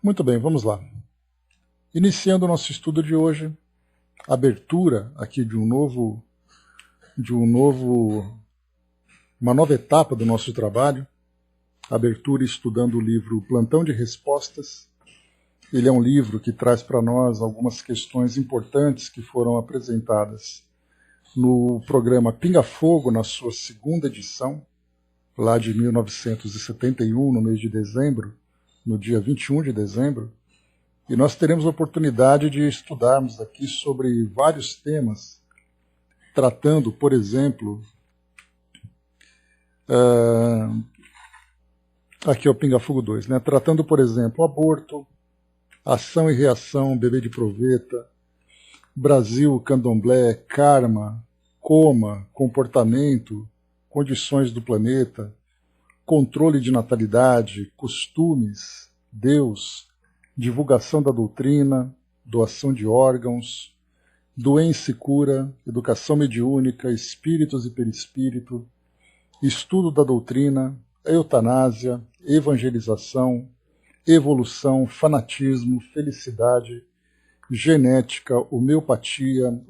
Muito bem, vamos lá. Iniciando o nosso estudo de hoje, abertura aqui de uma nova etapa do nosso trabalho, abertura estudando o livro Plantão de Respostas. Ele é um livro que traz para nós algumas questões importantes que foram apresentadas no programa Pinga Fogo, na sua segunda edição, lá de 1971, no mês de dezembro, no dia 21 de dezembro, e nós teremos a oportunidade de estudarmos aqui sobre vários temas, tratando, por exemplo, aqui é o Pinga Fogo 2, né? Tratando, por exemplo, aborto, ação e reação, bebê de proveta, Brasil, candomblé, karma, coma, comportamento, condições do planeta, controle de natalidade, costumes, Deus, divulgação da doutrina, doação de órgãos, doença e cura, educação mediúnica, espíritos e perispírito, estudo da doutrina, eutanásia, evangelização, evolução, fanatismo, felicidade, genética, homeopatia,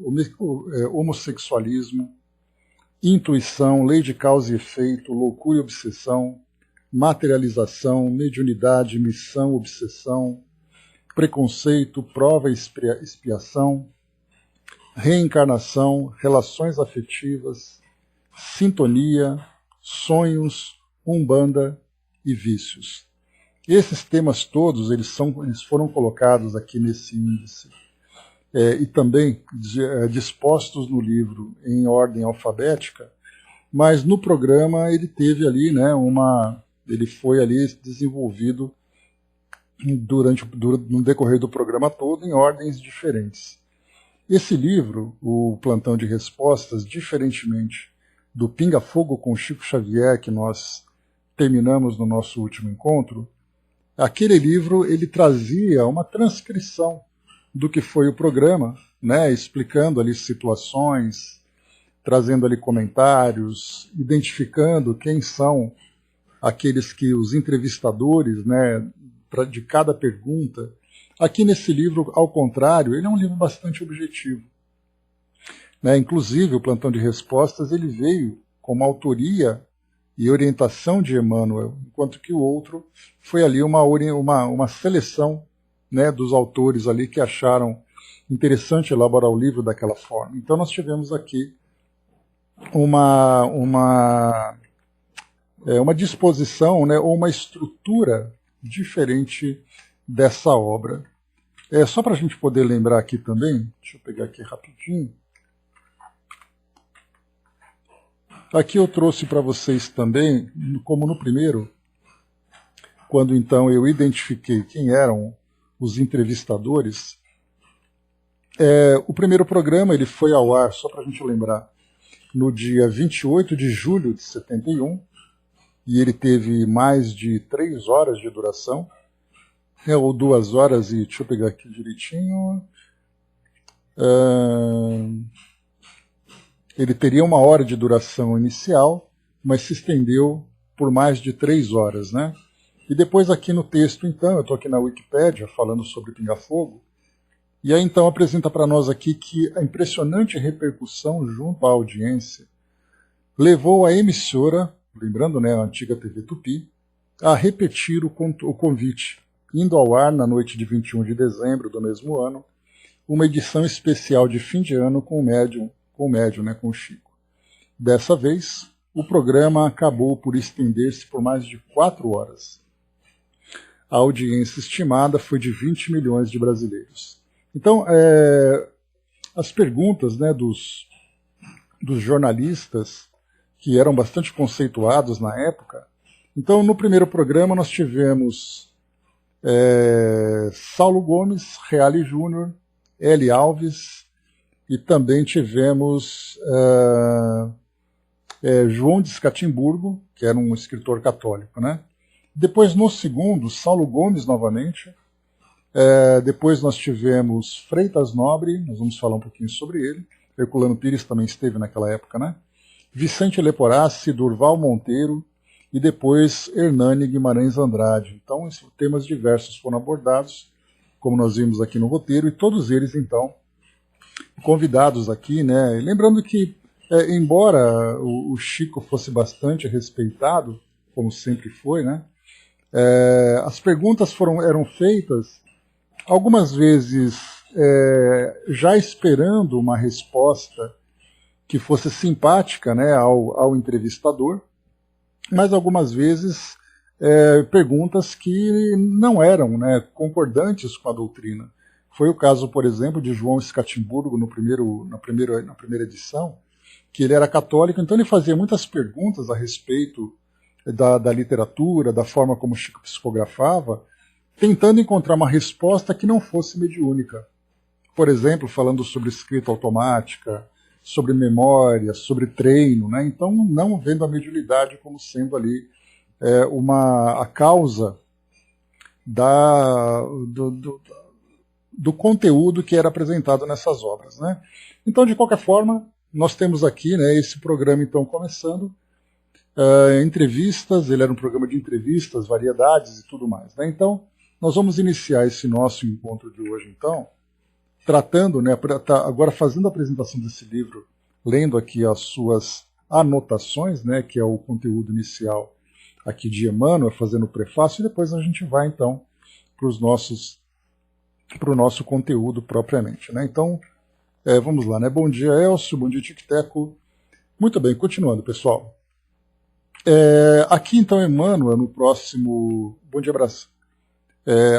homossexualismo, intuição, lei de causa e efeito, loucura e obsessão, materialização, mediunidade, missão, obsessão, preconceito, prova e expiação, reencarnação, relações afetivas, sintonia, sonhos, umbanda e vícios. Esses temas todos eles foram colocados aqui nesse índice e também dispostos no livro em ordem alfabética, mas no programa ele teve ali, né, ele foi ali desenvolvido no decorrer do programa todo em ordens diferentes. Esse livro, o Plantão de Respostas, diferentemente do Pinga Fogo com Chico Xavier, que nós terminamos no nosso último encontro, aquele livro ele trazia uma transcrição do que foi o programa, né, explicando ali situações, trazendo ali comentários, identificando quem são aqueles que os entrevistadores, né, de cada pergunta. Aqui nesse livro, ao contrário, ele é um livro bastante objetivo. Né, inclusive, o Plantão de Respostas ele veio com uma autoria e orientação de Emmanuel, enquanto que o outro foi ali uma seleção, né, dos autores ali que acharam interessante elaborar o livro daquela forma. Então nós tivemos aqui uma disposição, né, ou uma estrutura diferente dessa obra. Só para a gente poder lembrar aqui também, deixa eu pegar aqui rapidinho. Aqui eu trouxe para vocês também, como no primeiro, quando então eu identifiquei quem eram os entrevistadores. O primeiro programa ele foi ao ar, só para a gente lembrar, no dia 28 de julho de 71, e ele teve mais de 3 horas de duração, ou 2 horas e... deixa eu pegar aqui direitinho... Ele teria 1 hora de duração inicial, mas se estendeu por mais de 3 horas, né? E depois aqui no texto, então, eu estou aqui na Wikipédia falando sobre Pinga Fogo, e aí então apresenta para nós aqui que a impressionante repercussão junto à audiência levou a emissora, lembrando, né, a antiga TV Tupi, a repetir o convite, indo ao ar na noite de 21 de dezembro do mesmo ano, uma edição especial de fim de ano com o médium, né, com o Chico. Dessa vez, o programa acabou por estender-se por mais de 4 horas. A audiência estimada foi de 20 milhões de brasileiros. Então, as perguntas, né, dos jornalistas, que eram bastante conceituados na época. Então, no primeiro programa, nós tivemos Saulo Gomes, Reale Júnior, L. Alves, e também tivemos João de Escatimburgo, que era um escritor católico, né? Depois, no segundo, Saulo Gomes novamente. Depois nós tivemos Freitas Nobre, nós vamos falar um pouquinho sobre ele. Herculano Pires também esteve naquela época, né? Vicente Leporassi, Durval Monteiro e depois Hernani Guimarães Andrade. Então, temas diversos foram abordados, como nós vimos aqui no roteiro, e todos eles, então, convidados aqui, né? Lembrando que, embora o Chico fosse bastante respeitado, como sempre foi, né? As perguntas eram feitas, algumas vezes já esperando uma resposta que fosse simpática, né, ao entrevistador, mas algumas vezes perguntas que não eram, né, concordantes com a doutrina. Foi o caso, por exemplo, de João Scatimburgo na primeira edição, que ele era católico, então ele fazia muitas perguntas a respeito da literatura, da forma como Chico psicografava, tentando encontrar uma resposta que não fosse mediúnica. Por exemplo, falando sobre escrita automática, sobre memória, sobre treino, né? Então não vendo a mediunidade como sendo ali a causa do conteúdo que era apresentado nessas obras, né? Então, de qualquer forma, nós temos aqui, né, esse programa então começando, entrevistas, ele era um programa de entrevistas, variedades e tudo mais, né? Então, nós vamos iniciar esse nosso encontro de hoje, então, tratando, né, agora fazendo a apresentação desse livro, lendo aqui as suas anotações, né, que é o conteúdo inicial aqui de Emmanuel, fazendo o prefácio, e depois a gente vai, então, para o nosso conteúdo propriamente, né? Então, vamos lá, né? Bom dia, Elcio, bom dia, Tic-Teco. Muito bem, continuando, pessoal. Aqui, então, Emmanuel, no próximo... Bom dia, abraço.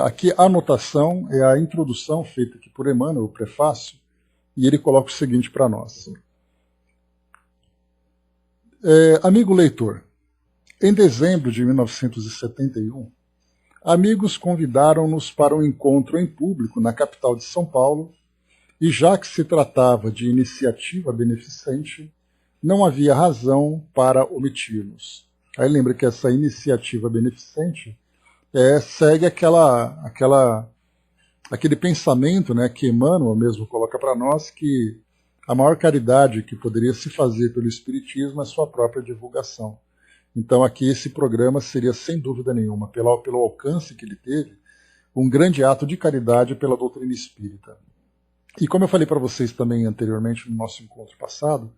Aqui a anotação é a introdução feita aqui por Emmanuel, o prefácio, e ele coloca o seguinte para nós. Amigo leitor, em dezembro de 1971, amigos convidaram-nos para um encontro em público na capital de São Paulo, e já que se tratava de iniciativa beneficente, não havia razão para omitir-nos. Aí lembra que essa iniciativa beneficente segue aquele pensamento, né, que Emmanuel mesmo coloca para nós, que a maior caridade que poderia se fazer pelo Espiritismo é sua própria divulgação. Então aqui esse programa seria, sem dúvida nenhuma, pelo alcance que ele teve, um grande ato de caridade pela doutrina espírita. E como eu falei para vocês também anteriormente no nosso encontro passado,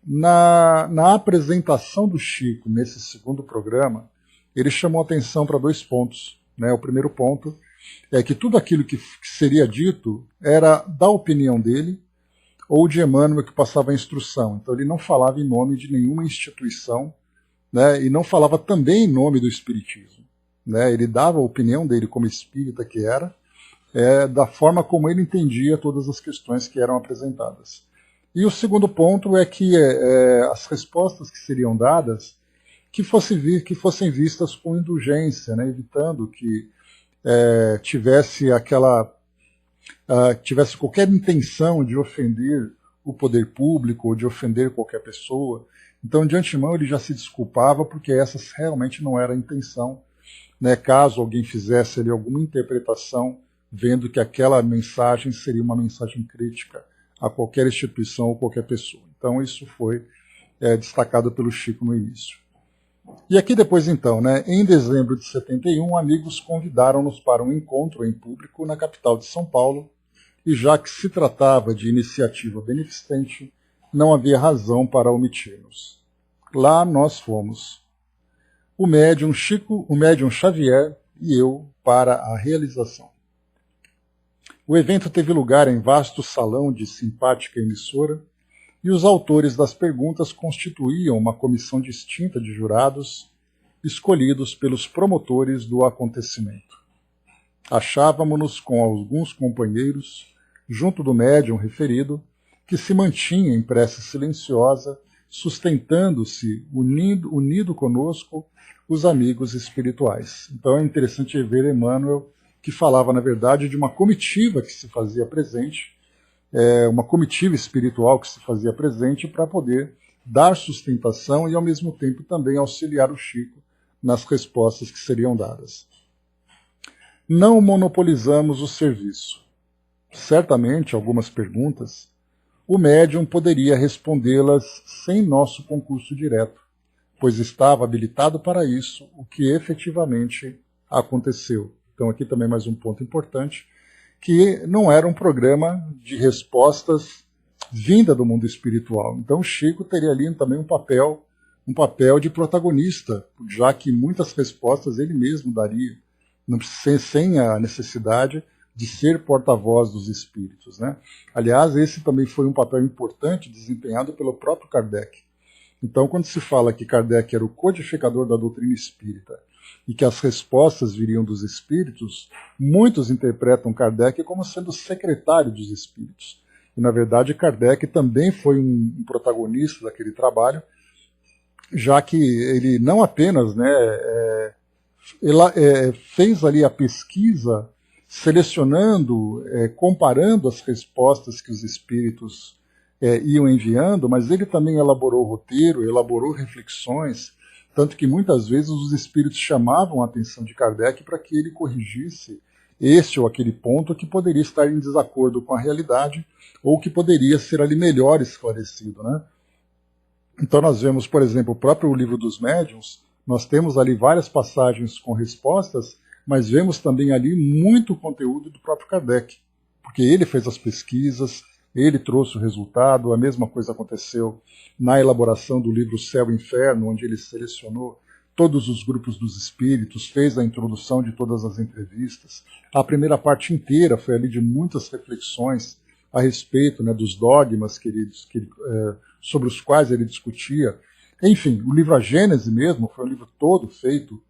na apresentação do Chico nesse segundo programa, ele chamou atenção para 2 pontos, né? O primeiro ponto é que tudo aquilo que seria dito era da opinião dele ou de Emmanuel que passava a instrução. Então ele não falava em nome de nenhuma instituição, né? E não falava também em nome do Espiritismo, né? Ele dava a opinião dele como espírita que era, da forma como ele entendia todas as questões que eram apresentadas. E o segundo ponto é que as respostas que seriam dadas que fossem vistas com indulgência, né, evitando que tivesse qualquer intenção de ofender o poder público ou de ofender qualquer pessoa. Então, de antemão, ele já se desculpava porque essa realmente não era a intenção, né, caso alguém fizesse ali alguma interpretação vendo que aquela mensagem seria uma mensagem crítica a qualquer instituição ou qualquer pessoa. Então, isso foi destacado pelo Chico no início. E aqui depois, então, né, em dezembro de 71, amigos convidaram-nos para um encontro em público na capital de São Paulo, e já que se tratava de iniciativa beneficente, não havia razão para omitir-nos. Lá nós fomos. O médium Chico, o médium Xavier e eu para a realização. O evento teve lugar em vasto salão de simpática emissora, e os autores das perguntas constituíam uma comissão distinta de jurados, escolhidos pelos promotores do acontecimento. Achávamos-nos com alguns companheiros, junto do médium referido, que se mantinha em prece silenciosa, sustentando-se, unido conosco, os amigos espirituais. Então é interessante ver Emmanuel, que falava, na verdade, de uma comitiva que se fazia presente, uma comitiva espiritual que se fazia presente para poder dar sustentação e, ao mesmo tempo, também auxiliar o Chico nas respostas que seriam dadas. Não monopolizamos o serviço. Certamente, algumas perguntas, o médium poderia respondê-las sem nosso concurso direto, pois estava habilitado para isso, o que efetivamente aconteceu. Então aqui também mais um ponto importante, que não era um programa de respostas vinda do mundo espiritual. Então Chico teria ali também um papel de protagonista, já que muitas respostas ele mesmo daria, sem a necessidade de ser porta-voz dos espíritos, né? Aliás, esse também foi um papel importante desempenhado pelo próprio Kardec. Então, quando se fala que Kardec era o codificador da doutrina espírita e que as respostas viriam dos espíritos, muitos interpretam Kardec como sendo secretário dos espíritos. E, na verdade, Kardec também foi um protagonista daquele trabalho, já que ele não apenas fez ali a pesquisa, selecionando, comparando as respostas que os espíritos iam enviando, mas ele também elaborou roteiro, elaborou reflexões, tanto que muitas vezes os espíritos chamavam a atenção de Kardec para que ele corrigisse este ou aquele ponto que poderia estar em desacordo com a realidade ou que poderia ser ali melhor esclarecido, né? Então nós vemos, por exemplo, o próprio Livro dos Médiuns, nós temos ali várias passagens com respostas, mas vemos também ali muito conteúdo do próprio Kardec, porque ele fez as pesquisas, ele trouxe o resultado, a mesma coisa aconteceu na elaboração do livro Céu e Inferno, onde ele selecionou todos os grupos dos espíritos, fez a introdução de todas as entrevistas. A primeira parte inteira foi ali de muitas reflexões a respeito, né, dos dogmas sobre os quais ele discutia. Enfim, o livro A Gênese mesmo foi um livro todo feito,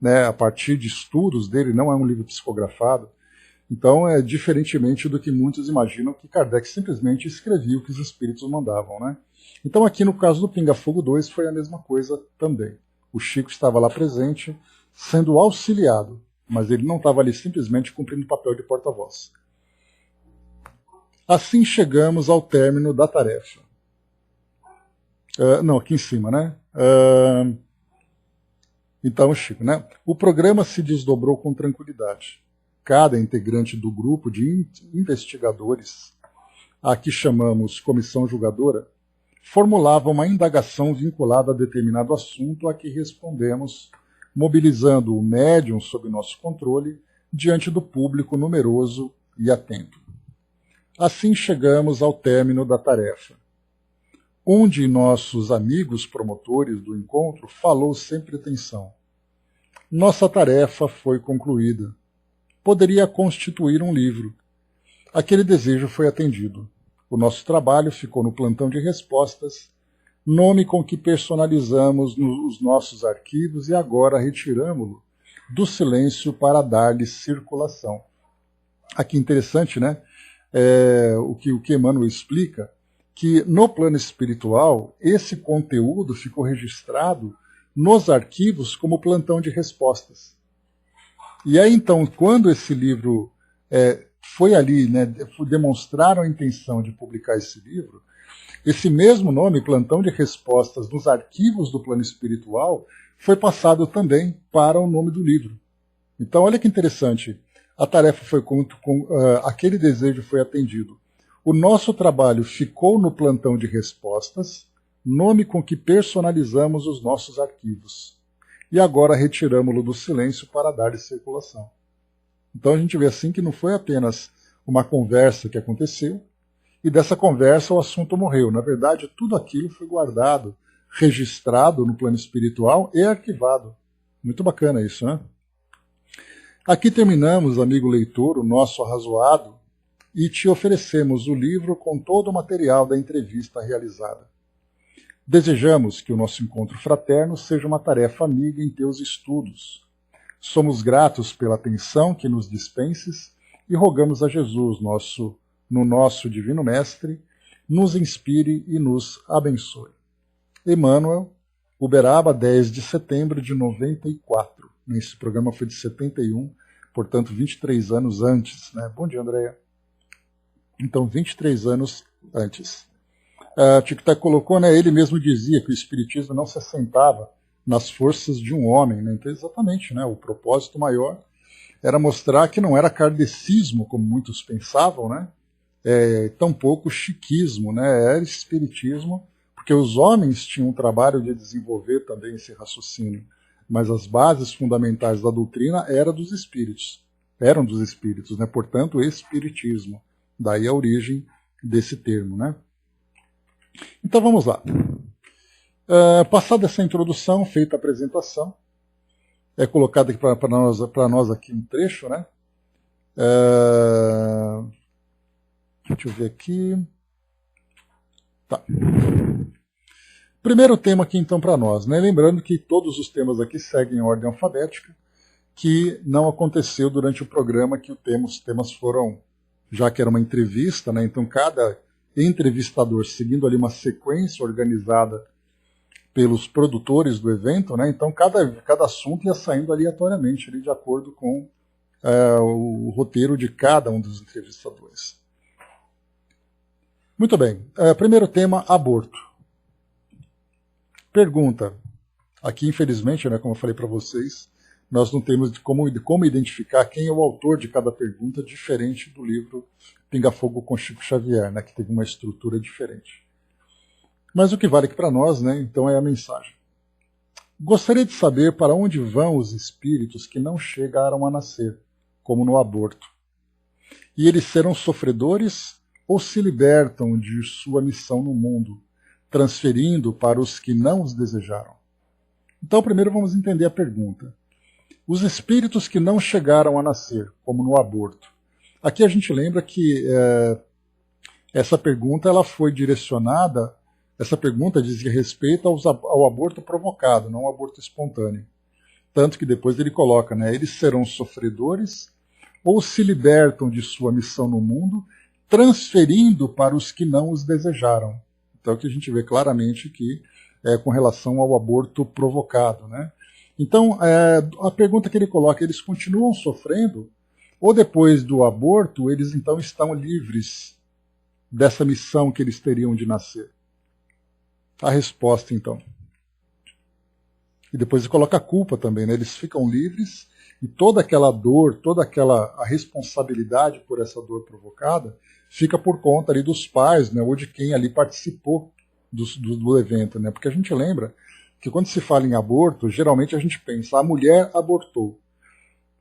né, a partir de estudos dele, não é um livro psicografado. Então, diferentemente do que muitos imaginam, que Kardec simplesmente escrevia o que os espíritos mandavam, né? Então, aqui no caso do Pinga Fogo 2 foi a mesma coisa também. O Chico estava lá presente, sendo auxiliado, mas ele não estava ali simplesmente cumprindo o papel de porta-voz. Assim chegamos ao término da tarefa. Não, aqui em cima, né? Então, Chico, né? O programa se desdobrou com tranquilidade. Cada integrante do grupo de investigadores, a que chamamos comissão julgadora, formulava uma indagação vinculada a determinado assunto a que respondemos, mobilizando o médium sob nosso controle diante do público numeroso e atento. Assim chegamos ao término da tarefa. Um de nossos amigos promotores do encontro falou sem pretensão. Nossa tarefa foi concluída. Poderia constituir um livro. Aquele desejo foi atendido. O nosso trabalho ficou no plantão de respostas, nome com que personalizamos os nossos arquivos e agora retiramo-lo do silêncio para dar-lhe circulação. Aqui interessante, né? O que Emmanuel explica, que no plano espiritual, esse conteúdo ficou registrado nos arquivos como plantão de respostas. E aí, então, quando esse livro foi ali, né, demonstraram a intenção de publicar esse livro, esse mesmo nome, Plantão de Respostas, nos arquivos do plano espiritual, foi passado também para o nome do livro. Então, olha que interessante. A tarefa foi aquele desejo foi atendido. O nosso trabalho ficou no plantão de respostas, nome com que personalizamos os nossos arquivos. E agora retiramo-lo do silêncio para dar-lhe circulação. Então a gente vê assim que não foi apenas uma conversa que aconteceu, e dessa conversa o assunto morreu. Na verdade, tudo aquilo foi guardado, registrado no plano espiritual e arquivado. Muito bacana isso, né? Aqui terminamos, amigo leitor, o nosso arrazoado, e te oferecemos o livro com todo o material da entrevista realizada. Desejamos que o nosso encontro fraterno seja uma tarefa amiga em teus estudos. Somos gratos pela atenção que nos dispenses e rogamos a Jesus, no nosso Divino Mestre, nos inspire e nos abençoe. Emmanuel, Uberaba, 10 de setembro de 94. Esse programa foi de 71, portanto 23 anos antes, né? Bom dia, Andréia. Então, 23 anos antes. Tic-Tac colocou, né, ele mesmo dizia que o Espiritismo não se assentava nas forças de um homem. Né? Então, exatamente, né, o propósito maior era mostrar que não era kardecismo, como muitos pensavam, né, tampouco chiquismo, né, era espiritismo, porque os homens tinham um trabalho de desenvolver também esse raciocínio, mas as bases fundamentais da doutrina eram dos espíritos, né? Portanto, espiritismo. Daí a origem desse termo, né? Então vamos lá. Passada essa introdução, feita a apresentação, é colocado aqui para nós aqui um trecho, né? Deixa eu ver aqui. Tá. Primeiro tema aqui então para nós, né? Lembrando que todos os temas aqui seguem em ordem alfabética, que não aconteceu durante o programa, que os temas foram, já que era uma entrevista, né? Então cada entrevistador seguindo ali uma sequência organizada pelos produtores do evento, né? Então cada assunto ia saindo aleatoriamente, ali, de acordo com o roteiro de cada um dos entrevistadores. Muito bem. Primeiro tema, aborto. Pergunta. Aqui, infelizmente, né, como eu falei para vocês, nós não temos como identificar quem é o autor de cada pergunta, diferente do livro Pinga Fogo com Chico Xavier, né, que teve uma estrutura diferente. Mas o que vale aqui para nós, né, então, é a mensagem. Gostaria de saber para onde vão os espíritos que não chegaram a nascer, como no aborto. E eles serão sofredores ou se libertam de sua missão no mundo, transferindo para os que não os desejaram? Então, primeiro vamos entender a pergunta. Os espíritos que não chegaram a nascer, como no aborto. Aqui a gente lembra que essa pergunta ela foi direcionada, essa pergunta dizia respeito ao aborto provocado, não ao aborto espontâneo. Tanto que depois ele coloca, né, eles serão sofredores ou se libertam de sua missão no mundo, transferindo para os que não os desejaram. Então aqui a gente vê claramente que é com relação ao aborto provocado, né? Então a pergunta que ele coloca, eles continuam sofrendo ou depois do aborto eles então estão livres dessa missão que eles teriam de nascer? A resposta então. E depois ele coloca a culpa também, né? Eles ficam livres e toda aquela dor, a responsabilidade por essa dor provocada fica por conta ali dos pais, né, ou de quem ali participou do evento, né? Porque a gente lembra que quando se fala em aborto, geralmente a gente pensa, a mulher abortou.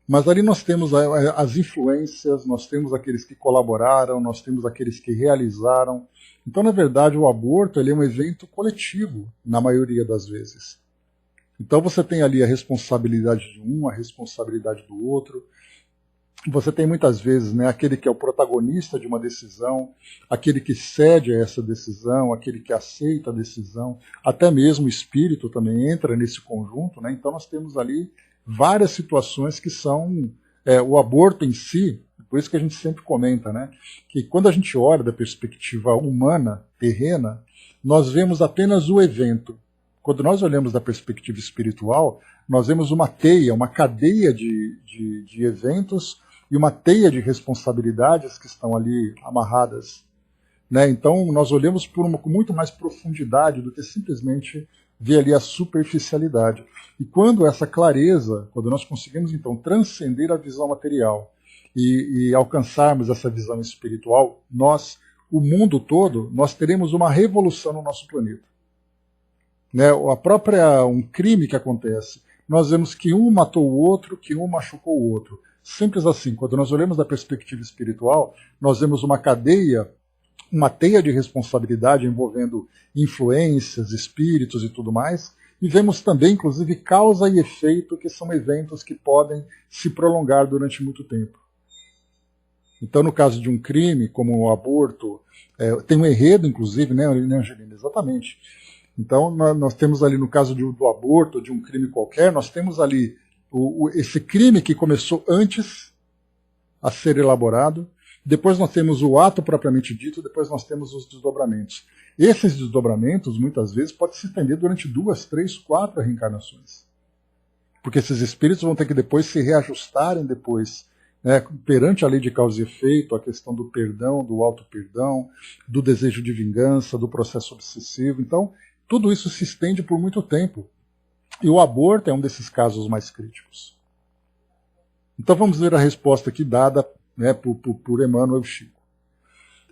Mas ali nós temos as influências, nós temos aqueles que colaboraram, nós temos aqueles que realizaram. Então, na verdade, o aborto ele é um evento coletivo, na maioria das vezes. Então você tem ali a responsabilidade de um, a responsabilidade do outro. Você tem muitas vezes, né, aquele que é o protagonista de uma decisão, aquele que cede a essa decisão, aquele que aceita a decisão, até mesmo o espírito também entra nesse conjunto, né? Então nós temos ali várias situações que são o aborto em si, por isso que a gente sempre comenta, né, que quando a gente olha da perspectiva humana, terrena, nós vemos apenas o evento. Quando nós olhamos da perspectiva espiritual, nós vemos uma teia, uma cadeia de eventos e uma teia de responsabilidades que estão ali amarradas, né? Então nós olhamos com muito mais profundidade do que simplesmente ver ali a superficialidade. E quando essa clareza, quando nós conseguimos então transcender a visão material e alcançarmos essa visão espiritual, o mundo todo, nós teremos uma revolução no nosso planeta. Né? Um crime que acontece, nós vemos que um matou o outro, que um machucou o outro. Simples assim, quando nós olhamos da perspectiva espiritual, nós vemos uma cadeia, uma teia de responsabilidade envolvendo influências, espíritos e tudo mais, e vemos também, inclusive, causa e efeito, que são eventos que podem se prolongar durante muito tempo. Então, no caso de um crime, como o aborto, tem um enredo, inclusive, né, Angelina? Exatamente. Então, nós temos ali, no caso do aborto, de um crime qualquer, nós temos ali esse crime que começou antes a ser elaborado, depois nós temos o ato propriamente dito, depois nós temos os desdobramentos. Esses desdobramentos, muitas vezes, podem se estender durante 2, 3, 4 reencarnações. Porque esses espíritos vão ter que depois se reajustarem depois, né, perante a lei de causa e efeito, a questão do perdão, do auto-perdão, do desejo de vingança, do processo obsessivo. Então, tudo isso se estende por muito tempo. E o aborto é um desses casos mais críticos. Então vamos ver a resposta aqui dada, né, por Emmanuel Chico.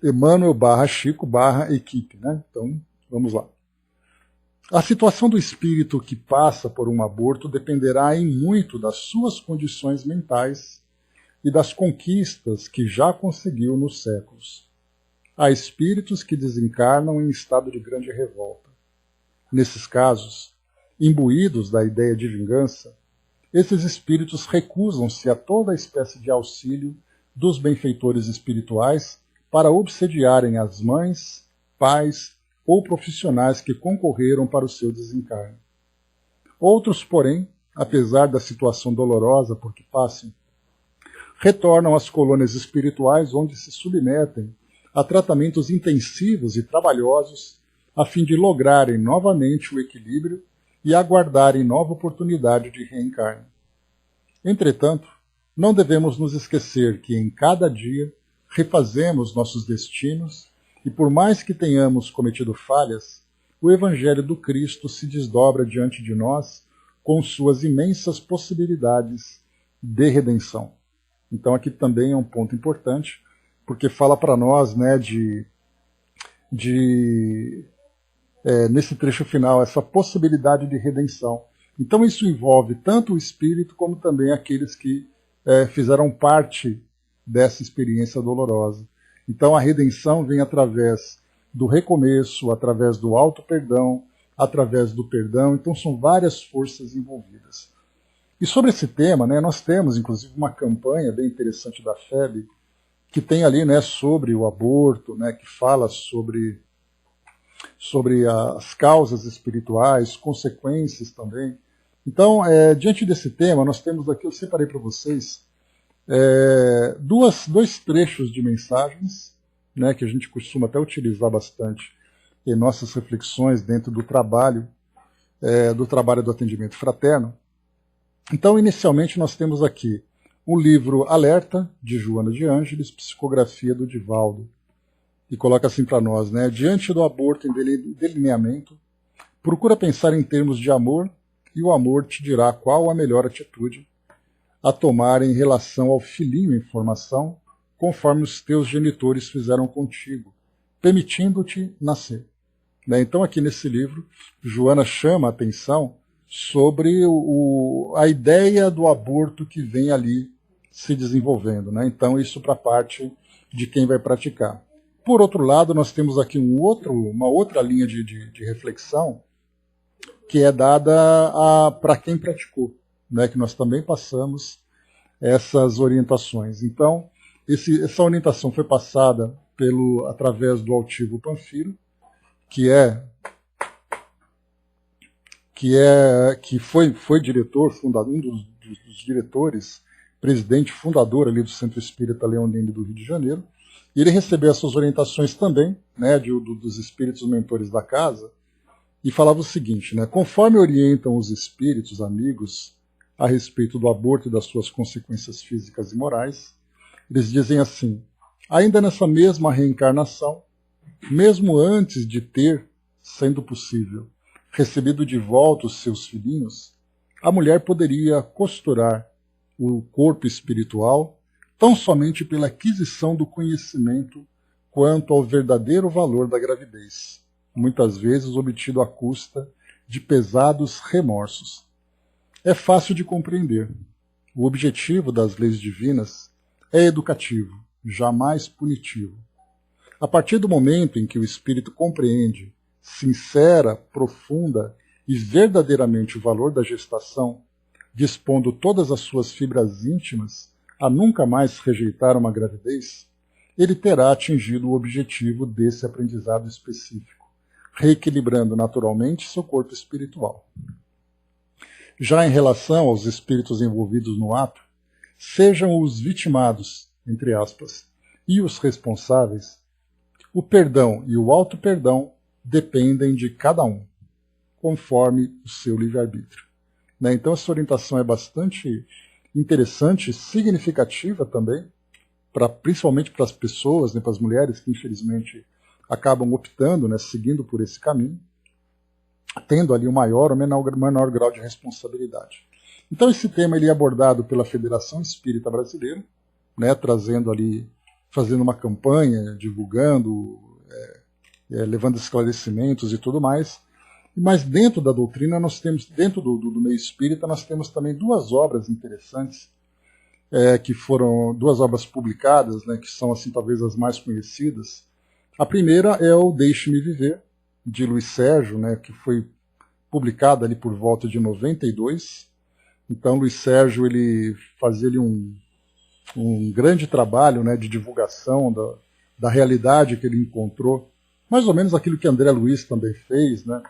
Emmanuel /Chico /equipe. Né? Então, vamos lá. A situação do espírito que passa por um aborto dependerá em muito das suas condições mentais e das conquistas que já conseguiu nos séculos. Há espíritos que desencarnam em estado de grande revolta. Nesses casos, imbuídos da ideia de vingança, esses espíritos recusam-se a toda espécie de auxílio dos benfeitores espirituais para obsediarem as mães, pais ou profissionais que concorreram para o seu desencarne. Outros, porém, apesar da situação dolorosa por que passem, retornam às colônias espirituais onde se submetem a tratamentos intensivos e trabalhosos a fim de lograrem novamente o equilíbrio e aguardarem nova oportunidade de reencarne. Entretanto, não devemos nos esquecer que em cada dia refazemos nossos destinos e por mais que tenhamos cometido falhas, o Evangelho do Cristo se desdobra diante de nós com suas imensas possibilidades de redenção. Então aqui também é um ponto importante, porque fala para nós, né, nesse trecho final, essa possibilidade de redenção. Então isso envolve tanto o espírito como também aqueles que fizeram parte dessa experiência dolorosa. Então a redenção vem através do recomeço, através do auto-perdão, através do perdão. Então são várias forças envolvidas. E sobre esse tema, né, nós temos inclusive uma campanha bem interessante da FEB, que tem ali, né, sobre o aborto, né, que fala sobre as causas espirituais, consequências também. Então, diante desse tema, nós temos aqui, eu separei para vocês, dois trechos de mensagens, né, que a gente costuma até utilizar bastante em nossas reflexões dentro do trabalho do atendimento fraterno. Então, inicialmente, nós temos aqui o livro Alerta, de Joana de Ângeles, psicografia do Divaldo. E coloca assim para nós, né? Diante do aborto em delineamento, procura pensar em termos de amor e o amor te dirá qual a melhor atitude a tomar em relação ao filhinho em formação, conforme os teus genitores fizeram contigo, permitindo-te nascer. Né? Então aqui nesse livro, Joana chama a atenção sobre a ideia do aborto que vem ali se desenvolvendo. Né? Então isso para a parte de quem vai praticar. Por outro lado, nós temos aqui uma outra linha de reflexão que é dada para quem praticou, né? Que nós também passamos essas orientações. Então, essa orientação foi passada através do altivo Panfiro, que foi diretor, fundador, um dos diretores, presidente, fundador ali do Centro Espírita Leonine do Rio de Janeiro. E ele recebeu essas orientações também, né, dos espíritos mentores da casa, e falava o seguinte, né, conforme orientam os espíritos amigos a respeito do aborto e das suas consequências físicas e morais, eles dizem assim, ainda nessa mesma reencarnação, mesmo antes de ter, sendo possível, recebido de volta os seus filhinhos, a mulher poderia costurar o corpo espiritual tão somente pela aquisição do conhecimento quanto ao verdadeiro valor da gravidez, muitas vezes obtido à custa de pesados remorsos. É fácil de compreender. O objetivo das leis divinas é educativo, jamais punitivo. A partir do momento em que o espírito compreende, sincera, profunda e verdadeiramente o valor da gestação, dispondo todas as suas fibras íntimas a nunca mais rejeitar uma gravidez, ele terá atingido o objetivo desse aprendizado específico, reequilibrando naturalmente seu corpo espiritual. Já em relação aos espíritos envolvidos no ato, sejam os vitimados, entre aspas, e os responsáveis, o perdão e o auto-perdão dependem de cada um, conforme o seu livre-arbítrio. Né? Então essa orientação é bastante interessante, significativa também, principalmente para as pessoas, né, para as mulheres que infelizmente acabam optando, né, seguindo por esse caminho, tendo ali um maior ou menor grau de responsabilidade. Então esse tema ele é abordado pela Federação Espírita Brasileira, né, fazendo uma campanha, divulgando, levando esclarecimentos e tudo mais. Mas dentro da doutrina, nós temos, dentro do meio espírita, nós temos também duas obras interessantes, que foram duas obras publicadas, né, que são assim talvez as mais conhecidas. A primeira é o Deixe-me Viver, de Luiz Sérgio, né, que foi publicada ali por volta de 92. Então, Luiz Sérgio ele fazia ali um grande trabalho, né, de divulgação da realidade que ele encontrou, mais ou menos aquilo que André Luiz também fez, né,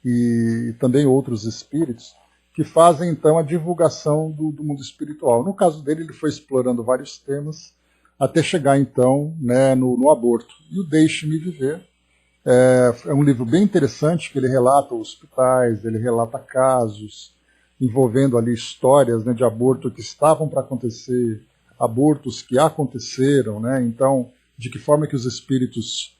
e também outros espíritos, que fazem então a divulgação do mundo espiritual. No caso dele, ele foi explorando vários temas até chegar então, né, no aborto. E o Deixe-me Viver é um livro bem interessante, que ele relata hospitais, ele relata casos envolvendo ali histórias, né, de aborto que estavam para acontecer, abortos que aconteceram, né, então de que forma que os espíritos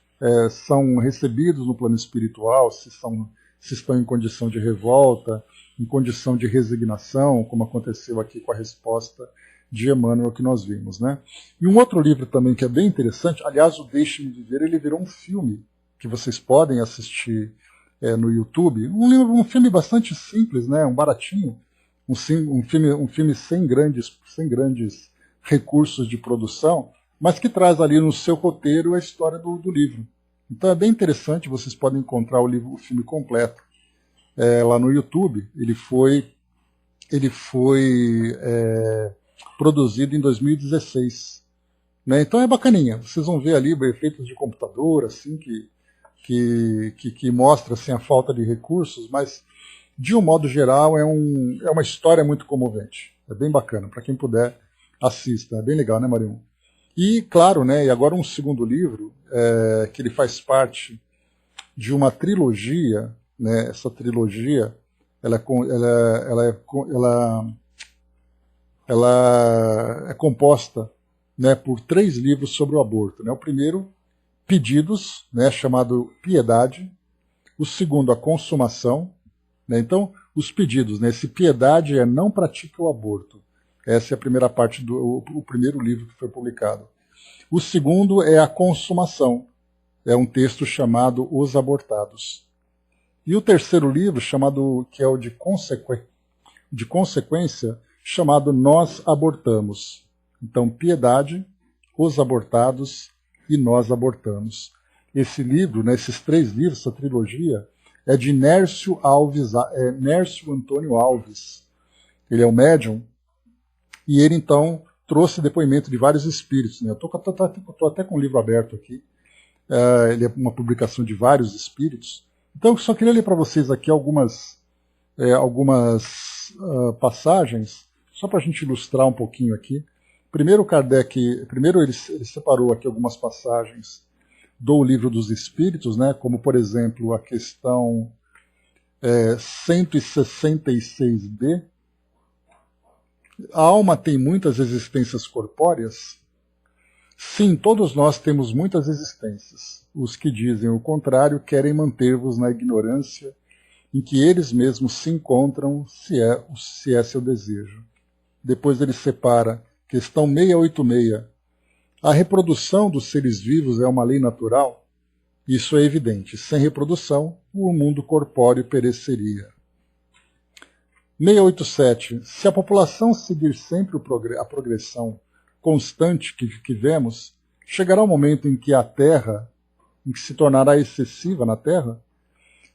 são recebidos no plano espiritual, se estão em condição de revolta, em condição de resignação, como aconteceu aqui com a resposta de Emmanuel que nós vimos, né? E um outro livro também que é bem interessante, aliás, o Deixe-me Viver, ele virou um filme que vocês podem assistir no YouTube, um filme bastante simples, né? Um baratinho, um filme sem grandes recursos de produção, mas que traz ali no seu roteiro a história do livro. Então é bem interessante, vocês podem encontrar o filme completo lá no YouTube. Ele foi produzido em 2016. Né? Então é bacaninha. Vocês vão ver ali efeitos de computador, assim, que mostra assim, a falta de recursos, mas de um modo geral é uma história muito comovente. É bem bacana. Para quem puder, assista. É bem legal, né, Marion? E, claro, né, e agora um segundo livro, que ele faz parte de uma trilogia, né, essa trilogia ela é composta, né, por 3 livros sobre o aborto. Né? O primeiro, Pedidos, né, chamado Piedade. O segundo, A Consumação. Né? Então, os pedidos, né, esse Piedade é Não Pratique o Aborto. Essa é a primeira parte o primeiro livro que foi publicado. O segundo é A Consumação. É um texto chamado Os Abortados. E o terceiro livro, que é o de consequência, chamado Nós Abortamos. Então, Piedade, Os Abortados e Nós Abortamos. Esse livro, né, esses 3 livros, essa trilogia, é de Nércio Antônio Alves. Ele é um médium, e ele, então, trouxe depoimento de vários espíritos. Né? Eu estou até com o livro aberto aqui. Ele é uma publicação de vários espíritos. Então, eu só queria ler para vocês aqui algumas passagens, só para a gente ilustrar um pouquinho aqui. Primeiro, ele separou aqui algumas passagens do Livro dos Espíritos, né, como, por exemplo, a questão 166b. A alma tem muitas existências corpóreas? Sim, todos nós temos muitas existências. Os que dizem o contrário querem manter-vos na ignorância em que eles mesmos se encontram, se é seu desejo. Depois ele separa, questão 686. A reprodução dos seres vivos é uma lei natural? Isso é evidente. Sem reprodução, o mundo corpóreo pereceria. 687. Se a população seguir sempre a progressão constante que vemos, chegará um momento em que a Terra, em que se tornará excessiva na Terra?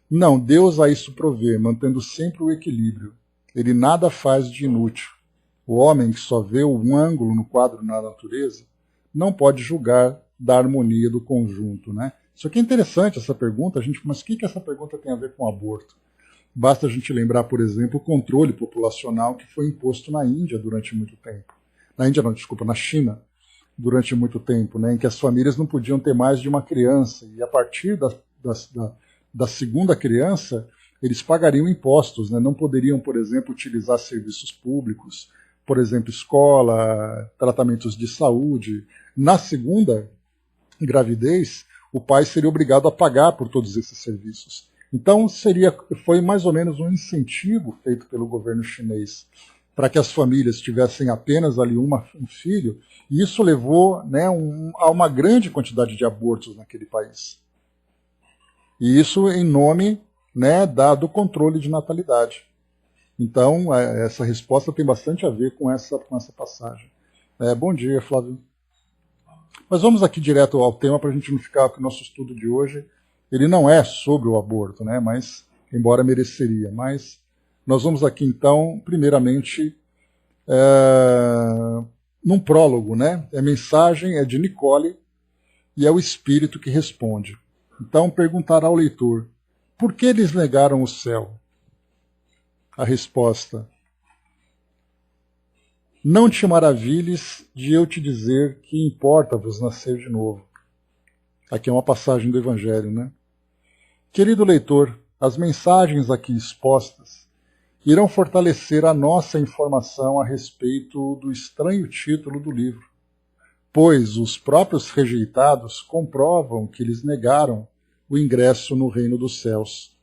Não, Deus a isso provê, mantendo sempre o equilíbrio. Ele nada faz de inútil. O homem que só vê um ângulo no quadro na natureza não pode julgar da harmonia do conjunto. Né? Isso aqui é interessante, essa pergunta, mas o que essa pergunta tem a ver com aborto? Basta a gente lembrar, por exemplo, o controle populacional que foi imposto na Índia durante muito tempo. Na China, durante muito tempo, né, em que as famílias não podiam ter mais de uma criança, e a partir da segunda criança, eles pagariam impostos, né, não poderiam, por exemplo, utilizar serviços públicos, por exemplo, escola, tratamentos de saúde. Na segunda gravidez, o pai seria obrigado a pagar por todos esses serviços. Então, foi mais ou menos um incentivo feito pelo governo chinês para que as famílias tivessem apenas ali um filho, e isso levou, né, a uma grande quantidade de abortos naquele país. E isso em nome, né, do controle de natalidade. Então, essa resposta tem bastante a ver com essa passagem. Bom dia, Flávio. Mas vamos aqui direto ao tema para a gente não ficar com o nosso estudo de hoje. Ele não é sobre o aborto, né, mas, embora mereceria. Mas nós vamos aqui, então, primeiramente, num prólogo, né? A mensagem é de Nicole e é o Espírito que responde. Então, perguntará ao leitor, por que eles negaram o céu? A resposta, não te maravilhes de eu te dizer que importa-vos nascer de novo. Aqui é uma passagem do Evangelho, né? Querido leitor, as mensagens aqui expostas irão fortalecer a nossa informação a respeito do estranho título do livro, pois os próprios rejeitados comprovam que eles negaram o ingresso no reino dos céus.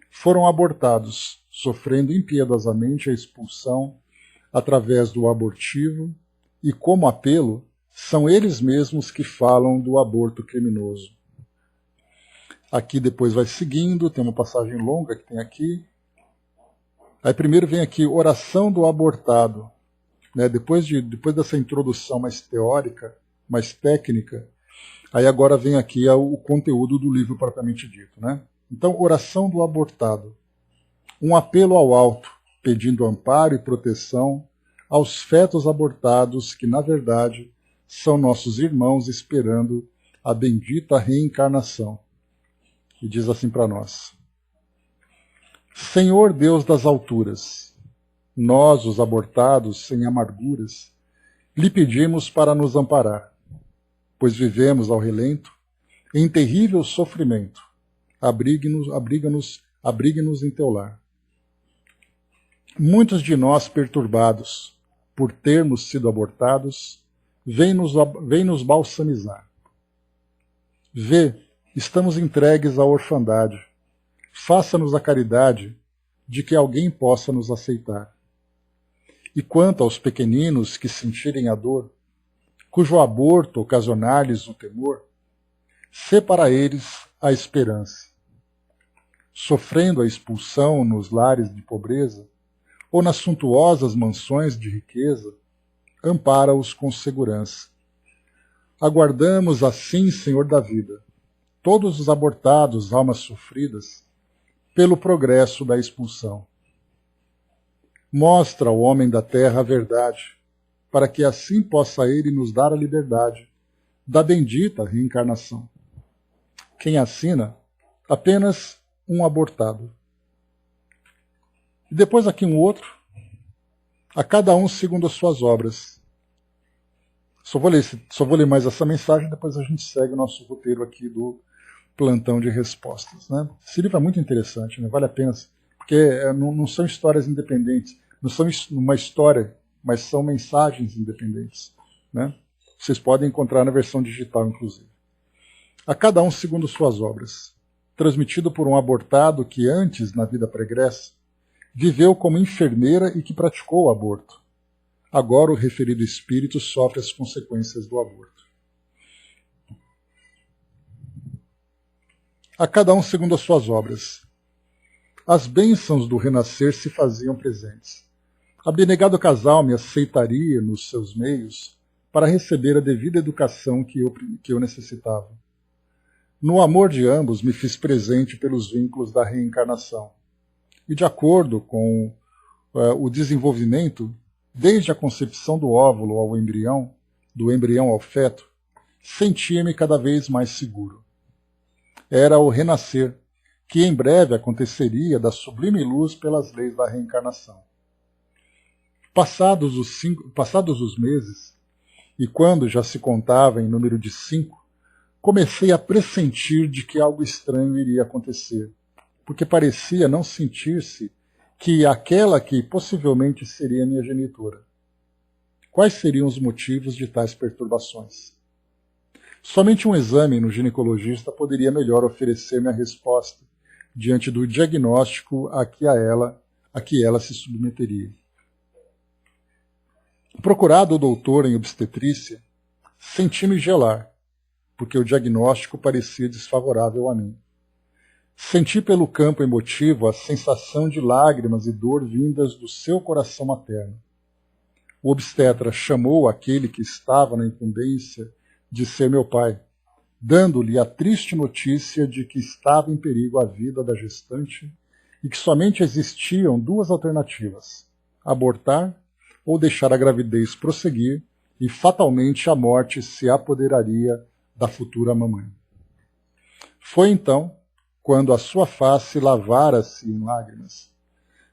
Foram abortados, sofrendo impiedosamente a expulsão através do abortivo, e como apelo, são eles mesmos que falam do aborto criminoso. Aqui depois vai seguindo, tem uma passagem longa que tem aqui. Aí primeiro vem aqui, oração do abortado. Né? Depois dessa introdução mais teórica, mais técnica, aí agora vem aqui o conteúdo do livro propriamente dito. Né? Então, oração do abortado. Um apelo ao alto, pedindo amparo e proteção aos fetos abortados que, na verdade, são nossos irmãos esperando a bendita reencarnação. E diz assim para nós. Senhor Deus das alturas, nós, os abortados, sem amarguras, lhe pedimos para nos amparar, pois vivemos ao relento em terrível sofrimento. Abriga-nos em teu lar. Muitos de nós perturbados por termos sido abortados, vem nos balsamizar. Vê, estamos entregues à orfandade. Faça-nos a caridade de que alguém possa nos aceitar. E quanto aos pequeninos que sentirem a dor, cujo aborto ocasionar-lhes o temor, sê para eles a esperança. Sofrendo a expulsão nos lares de pobreza, ou nas suntuosas mansões de riqueza, ampara-os com segurança. Aguardamos assim, Senhor da vida, todos os abortados, almas sofridas, pelo progresso da expulsão. Mostra ao homem da terra a verdade, para que assim possa ele nos dar a liberdade da bendita reencarnação. Quem assina? Apenas um abortado. E depois aqui um outro, a cada um segundo as suas obras. Só vou ler mais essa mensagem, depois a gente segue o nosso roteiro aqui do plantão de respostas. Né? Esse livro é muito interessante, né? Vale a pena, porque não são histórias independentes, não são uma história, mas são mensagens independentes. Né? Vocês podem encontrar na versão digital, inclusive. A cada um segundo suas obras, transmitido por um abortado que antes, na vida pregressa, viveu como enfermeira e que praticou o aborto. Agora o referido espírito sofre as consequências do aborto. A cada um segundo as suas obras. As bênçãos do renascer se faziam presentes. Abnegado casal me aceitaria nos seus meios para receber a devida educação que eu necessitava. No amor de ambos me fiz presente pelos vínculos da reencarnação. E de acordo com o desenvolvimento, desde a concepção do óvulo ao embrião, do embrião ao feto, sentia-me cada vez mais seguro. Era o renascer, que em breve aconteceria da sublime luz pelas leis da reencarnação. Passados os meses, e quando já se contava em número de 5, comecei a pressentir de que algo estranho iria acontecer, porque parecia não sentir-se que aquela que possivelmente seria minha genitora. Quais seriam os motivos de tais perturbações? Somente um exame no ginecologista poderia melhor oferecer-me a resposta diante do diagnóstico a que ela se submeteria. Procurado o doutor em obstetrícia, senti-me gelar, porque o diagnóstico parecia desfavorável a mim. Senti pelo campo emotivo a sensação de lágrimas e dor vindas do seu coração materno. O obstetra chamou aquele que estava na incumbência de ser meu pai, dando-lhe a triste notícia de que estava em perigo a vida da gestante e que somente existiam duas alternativas: abortar ou deixar a gravidez prosseguir e fatalmente a morte se apoderaria da futura mamãe. Foi então quando a sua face lavara-se em lágrimas,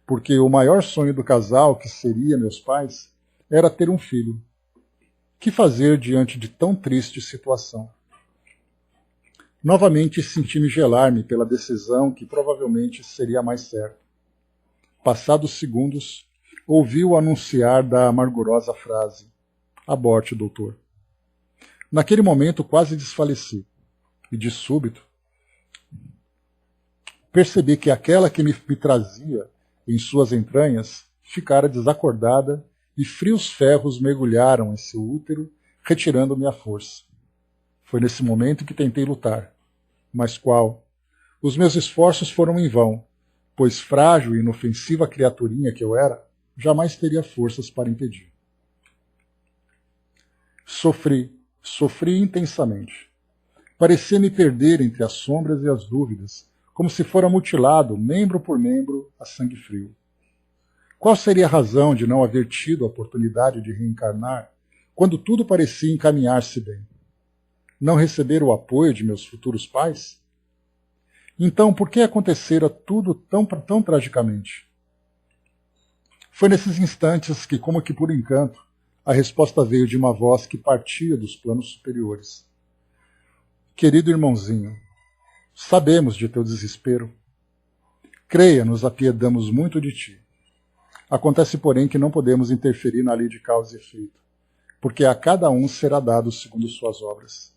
porque o maior sonho do casal, que seria meus pais, era ter um filho. Que fazer diante de tão triste situação? Novamente senti-me gelar-me pela decisão que provavelmente seria a mais certa. Passados segundos, ouvi-o anunciar da amargurosa frase: aborte, doutor. Naquele momento quase desfaleci, e de súbito percebi que aquela que me trazia em suas entranhas ficara desacordada e frios ferros mergulharam em seu útero, retirando-me a força. Foi nesse momento que tentei lutar. Mas qual? Os meus esforços foram em vão, pois frágil e inofensiva criaturinha que eu era, jamais teria forças para impedir. Sofri intensamente. Parecia me perder entre as sombras e as dúvidas, como se fora mutilado, membro por membro, a sangue frio. Qual seria a razão de não haver tido a oportunidade de reencarnar, quando tudo parecia encaminhar-se bem? Não receber o apoio de meus futuros pais? Então, por que acontecera tudo tão tragicamente? Foi nesses instantes que, como que por encanto, a resposta veio de uma voz que partia dos planos superiores. Querido irmãozinho, sabemos de teu desespero. Creia, nos apiedamos muito de ti. Acontece, porém, que não podemos interferir na lei de causa e efeito, porque a cada um será dado segundo suas obras.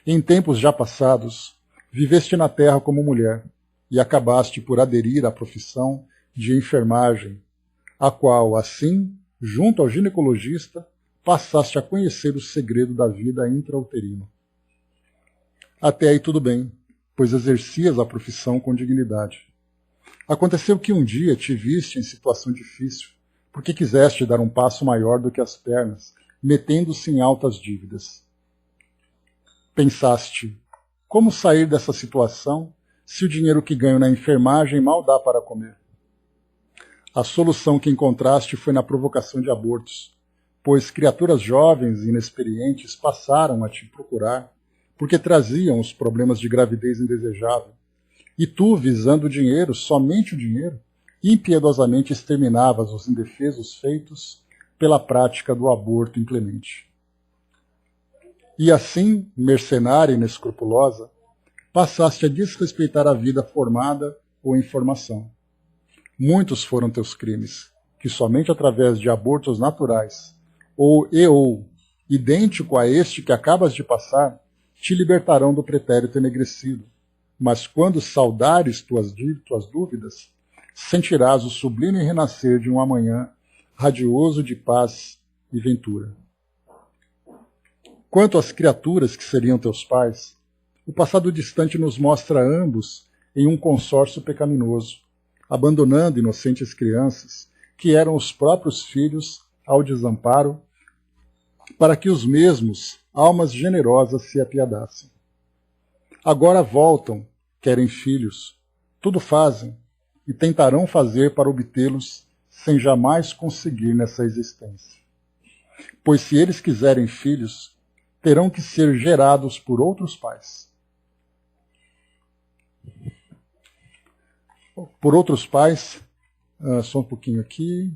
Em tempos já passados, viveste na terra como mulher e acabaste por aderir à profissão de enfermagem, a qual, assim, junto ao ginecologista, passaste a conhecer o segredo da vida intrauterina. Até aí tudo bem, pois exercias a profissão com dignidade. Aconteceu que um dia te viste em situação difícil, porque quiseste dar um passo maior do que as pernas, metendo-se em altas dívidas. Pensaste, como sair dessa situação se o dinheiro que ganho na enfermagem mal dá para comer? A solução que encontraste foi na provocação de abortos, pois criaturas jovens e inexperientes passaram a te procurar, porque traziam os problemas de gravidez indesejável. E tu, visando o dinheiro, somente o dinheiro, impiedosamente exterminavas os indefesos feitos pela prática do aborto inclemente. E assim, mercenária e inescrupulosa, passaste a desrespeitar a vida formada ou em formação. Muitos foram teus crimes, que somente através de abortos naturais, ou idêntico a este que acabas de passar, te libertarão do pretérito enegrecido. Mas quando saudares tuas dúvidas, sentirás o sublime renascer de um amanhã radioso de paz e ventura. Quanto às criaturas que seriam teus pais, o passado distante nos mostra ambos em um consórcio pecaminoso, abandonando inocentes crianças, que eram os próprios filhos, ao desamparo, para que os mesmos, almas generosas, se apiadassem. Agora voltam, querem filhos, tudo fazem e tentarão fazer para obtê-los sem jamais conseguir nessa existência. Pois se eles quiserem filhos, terão que ser gerados por outros pais. Por outros pais, só um pouquinho aqui,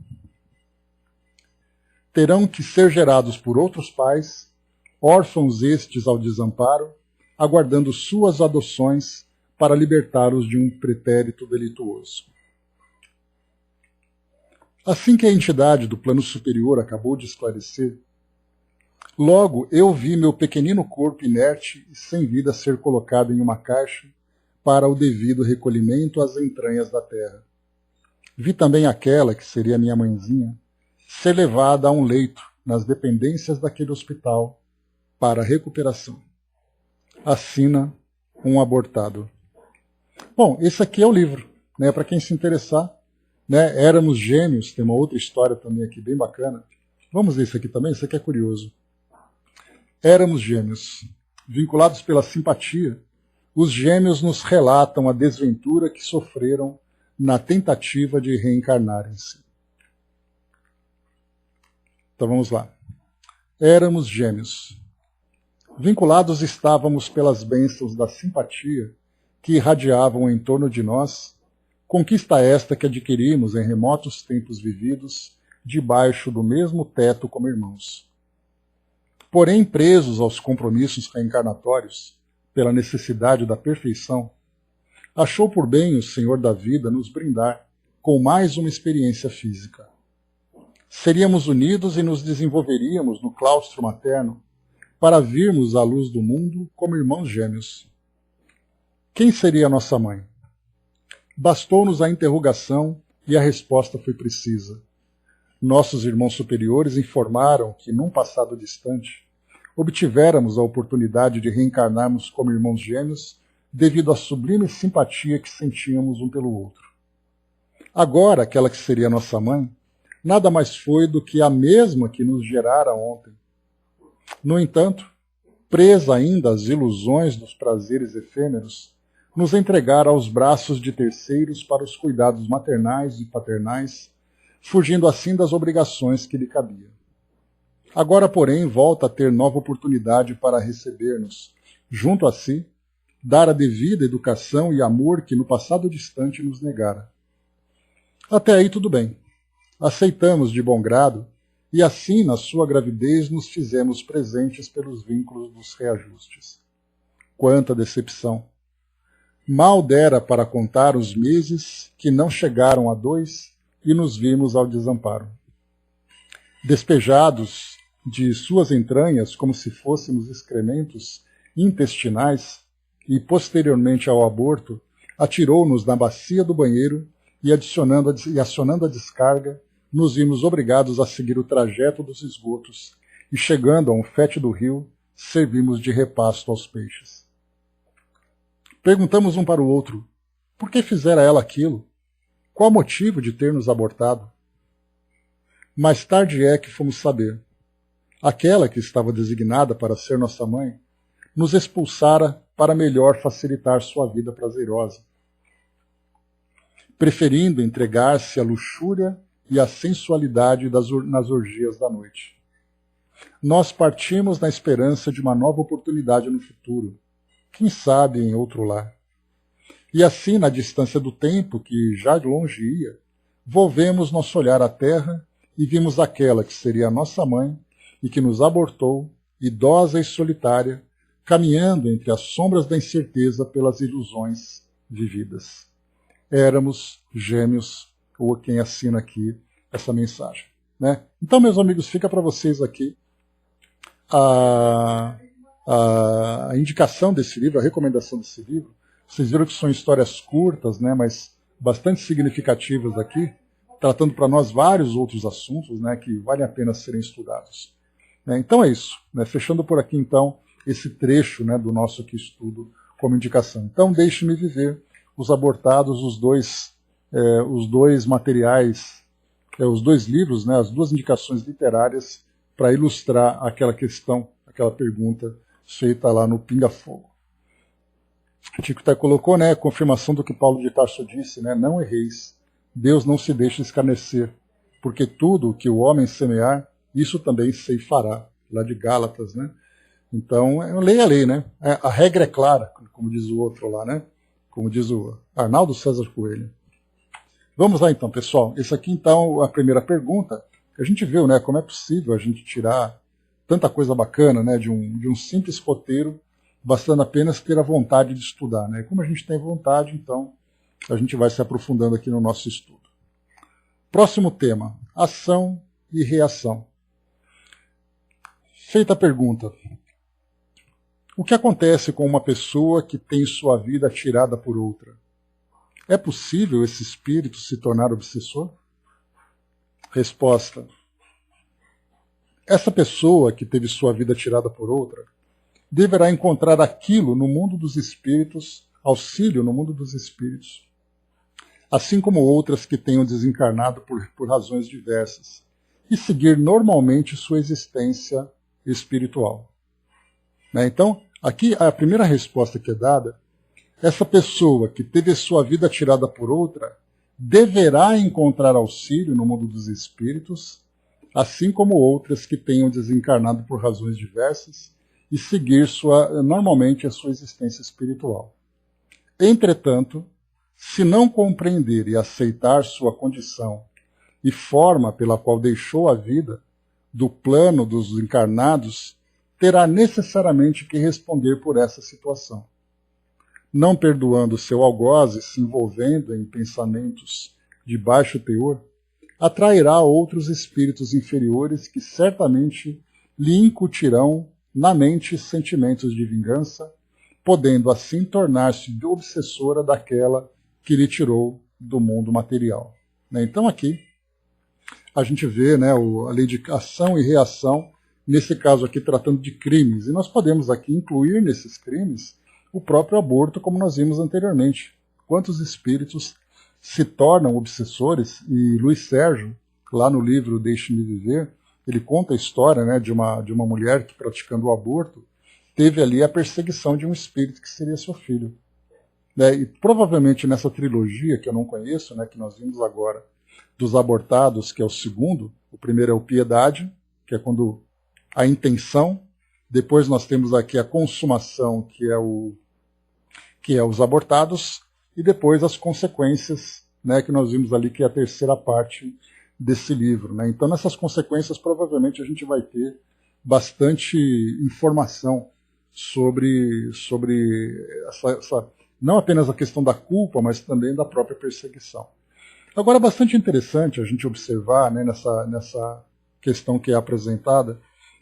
terão que ser gerados por outros pais, órfãos estes ao desamparo, aguardando suas adoções para libertá-los de um pretérito delituoso. Assim que a entidade do plano superior acabou de esclarecer, logo eu vi meu pequenino corpo inerte e sem vida ser colocado em uma caixa para o devido recolhimento às entranhas da terra. Vi também aquela, que seria minha mãezinha, ser levada a um leito nas dependências daquele hospital para recuperação. Assina um abortado. Bom, esse aqui é o livro, né, para quem se interessar. Né, Éramos Gêmeos, tem uma outra história também aqui bem bacana. Vamos ver isso aqui também, isso aqui é curioso. Éramos gêmeos. Vinculados pela simpatia, os gêmeos nos relatam a desventura que sofreram na tentativa de reencarnarem-se. Então vamos lá. Éramos gêmeos. Vinculados estávamos pelas bênçãos da simpatia que irradiavam em torno de nós, conquista esta que adquirimos em remotos tempos vividos, debaixo do mesmo teto como irmãos. Porém, presos aos compromissos reencarnatórios, pela necessidade da perfeição, achou por bem o Senhor da vida nos brindar com mais uma experiência física. Seríamos unidos e nos desenvolveríamos no claustro materno para virmos à luz do mundo como irmãos gêmeos. Quem seria nossa mãe? Bastou-nos a interrogação e a resposta foi precisa. Nossos irmãos superiores informaram que, num passado distante, obtivéramos a oportunidade de reencarnarmos como irmãos gêmeos devido à sublime simpatia que sentíamos um pelo outro. Agora, aquela que seria nossa mãe, nada mais foi do que a mesma que nos gerara ontem. No entanto, presa ainda às ilusões dos prazeres efêmeros, nos entregara aos braços de terceiros para os cuidados maternais e paternais, fugindo assim das obrigações que lhe cabiam. Agora, porém, volta a ter nova oportunidade para receber-nos, junto a si, dar a devida educação e amor que no passado distante nos negara. Até aí tudo bem. Aceitamos de bom grado, e assim, na sua gravidez, nos fizemos presentes pelos vínculos dos reajustes. Quanta decepção! Mal dera para contar os meses que não chegaram a 2 e nos vimos ao desamparo. Despejados de suas entranhas como se fôssemos excrementos intestinais e, posteriormente ao aborto, atirou-nos na bacia do banheiro e, acionando a descarga, nos vimos obrigados a seguir o trajeto dos esgotos e, chegando a um fétido rio, servimos de repasto aos peixes. Perguntamos um para o outro, por que fizera ela aquilo? Qual o motivo de ter nos abortado? Mais tarde é que fomos saber. Aquela que estava designada para ser nossa mãe nos expulsara para melhor facilitar sua vida prazerosa, preferindo entregar-se à luxúria e à sensualidade nas orgias da noite. Nós partimos na esperança de uma nova oportunidade no futuro, quem sabe em outro lar. E assim, na distância do tempo que já de longe ia, volvemos nosso olhar à terra e vimos aquela que seria a nossa mãe e que nos abortou, idosa e solitária, caminhando entre as sombras da incerteza pelas ilusões vividas. Éramos gêmeos, ou quem assina aqui essa mensagem. Né? Então, meus amigos, fica para vocês aqui a indicação desse livro, a recomendação desse livro. Vocês viram que são histórias curtas, né, mas bastante significativas aqui, tratando para nós vários outros assuntos, né, que valem a pena serem estudados. Então é isso. Né, fechando por aqui, então, esse trecho, né, do nosso aqui estudo como indicação. Então, Deixe-me Viver, Os Abortados, os dois materiais, os dois livros, né, as duas indicações literárias para ilustrar aquela questão, aquela pergunta feita lá no Pinga Fogo. O Tico até colocou, né, a confirmação do que Paulo de Tarso disse, né, não erreis, Deus não se deixa escarnecer, porque tudo o que o homem semear, isso também ceifará, lá de Gálatas, né. Então, leia a lei, né, a regra é clara, como diz o outro lá, né, como diz o Arnaldo César Coelho. Vamos lá então, pessoal. Esse aqui então, a primeira pergunta, que a gente viu, né, como é possível a gente tirar tanta coisa bacana, né, de um simples roteiro, bastando apenas ter a vontade de estudar, né? Como a gente tem vontade, então, a gente vai se aprofundando aqui no nosso estudo. Próximo tema, ação e reação. Feita a pergunta, o que acontece com uma pessoa que tem sua vida tirada por outra? É possível esse espírito se tornar obsessor? Resposta. Essa pessoa que teve sua vida tirada por outra deverá encontrar aquilo no mundo dos espíritos auxílio no mundo dos espíritos, assim como outras que tenham desencarnado por razões diversas, e seguir normalmente sua existência espiritual. Né? Então, aqui a primeira resposta que é dada, essa pessoa que teve sua vida tirada por outra, deverá encontrar auxílio no mundo dos espíritos, assim como outras que tenham desencarnado por razões diversas, e seguir normalmente a sua existência espiritual. Entretanto, se não compreender e aceitar sua condição e forma pela qual deixou a vida, do plano dos encarnados, terá necessariamente que responder por essa situação. Não perdoando seu algoz e se envolvendo em pensamentos de baixo teor, atrairá outros espíritos inferiores que certamente lhe incutirão na mente sentimentos de vingança, podendo assim tornar-se obsessora daquela que lhe tirou do mundo material. Então aqui a gente vê, né, a lei de ação e reação, nesse caso aqui tratando de crimes, e nós podemos aqui incluir nesses crimes o próprio aborto, como nós vimos anteriormente. Quantos espíritos se tornam obsessores, e Luiz Sérgio, lá no livro Deixe-me Viver, ele conta a história, né, de uma mulher que, praticando o aborto, teve ali a perseguição de um espírito que seria seu filho. E provavelmente nessa trilogia, que eu não conheço, né, que nós vimos agora, dos abortados, que é o segundo, o primeiro é o Piedade, que é quando a intenção, depois nós temos aqui a consumação, que é os abortados, e depois as consequências, né, que nós vimos ali, que é a terceira parte desse livro. Né? Então, nessas consequências, provavelmente a gente vai ter bastante informação sobre não apenas a questão da culpa, mas também da própria perseguição. Agora, é bastante interessante a gente observar, né, nessa questão que é apresentada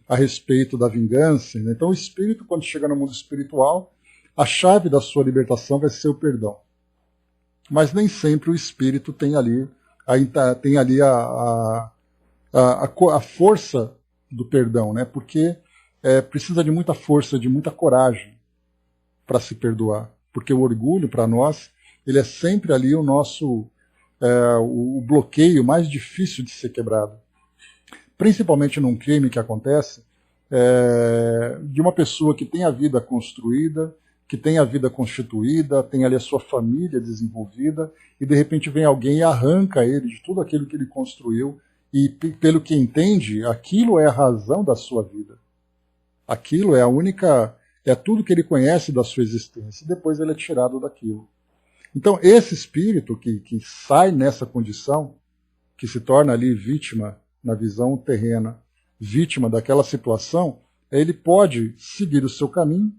a respeito da vingança. Né? Então, o espírito, quando chega no mundo espiritual, a chave da sua libertação vai ser o perdão. Mas nem sempre o espírito tem ali a força do perdão, né? Porque precisa de muita força, de muita coragem para se perdoar. Porque o orgulho, para nós, ele é sempre ali o nosso o bloqueio mais difícil de ser quebrado. Principalmente num crime que acontece de uma pessoa que tem a vida construída, que tem a vida constituída, tem ali a sua família desenvolvida, e de repente vem alguém e arranca ele de tudo aquilo que ele construiu, e pelo que entende, aquilo é a razão da sua vida. Aquilo é tudo que ele conhece da sua existência, e depois ele é tirado daquilo. Então, esse espírito que sai nessa condição, que se torna ali vítima, na visão terrena, vítima daquela situação, ele pode seguir o seu caminho,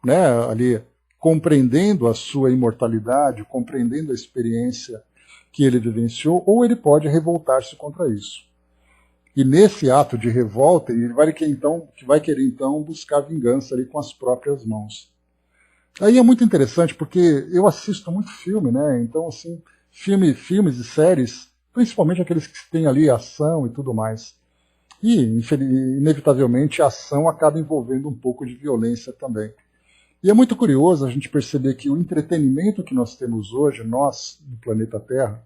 né, ali compreendendo a sua imortalidade, compreendendo a experiência que ele vivenciou, ou ele pode revoltar-se contra isso. E nesse ato de revolta, ele vai querer então buscar vingança ali com as próprias mãos. Aí é muito interessante, porque eu assisto muito filme, né? Então, assim, filmes e séries, principalmente aqueles que têm ali ação e tudo mais. E, inevitavelmente, a ação acaba envolvendo um pouco de violência também. E é muito curioso a gente perceber que o entretenimento que nós temos hoje, nós, do planeta Terra,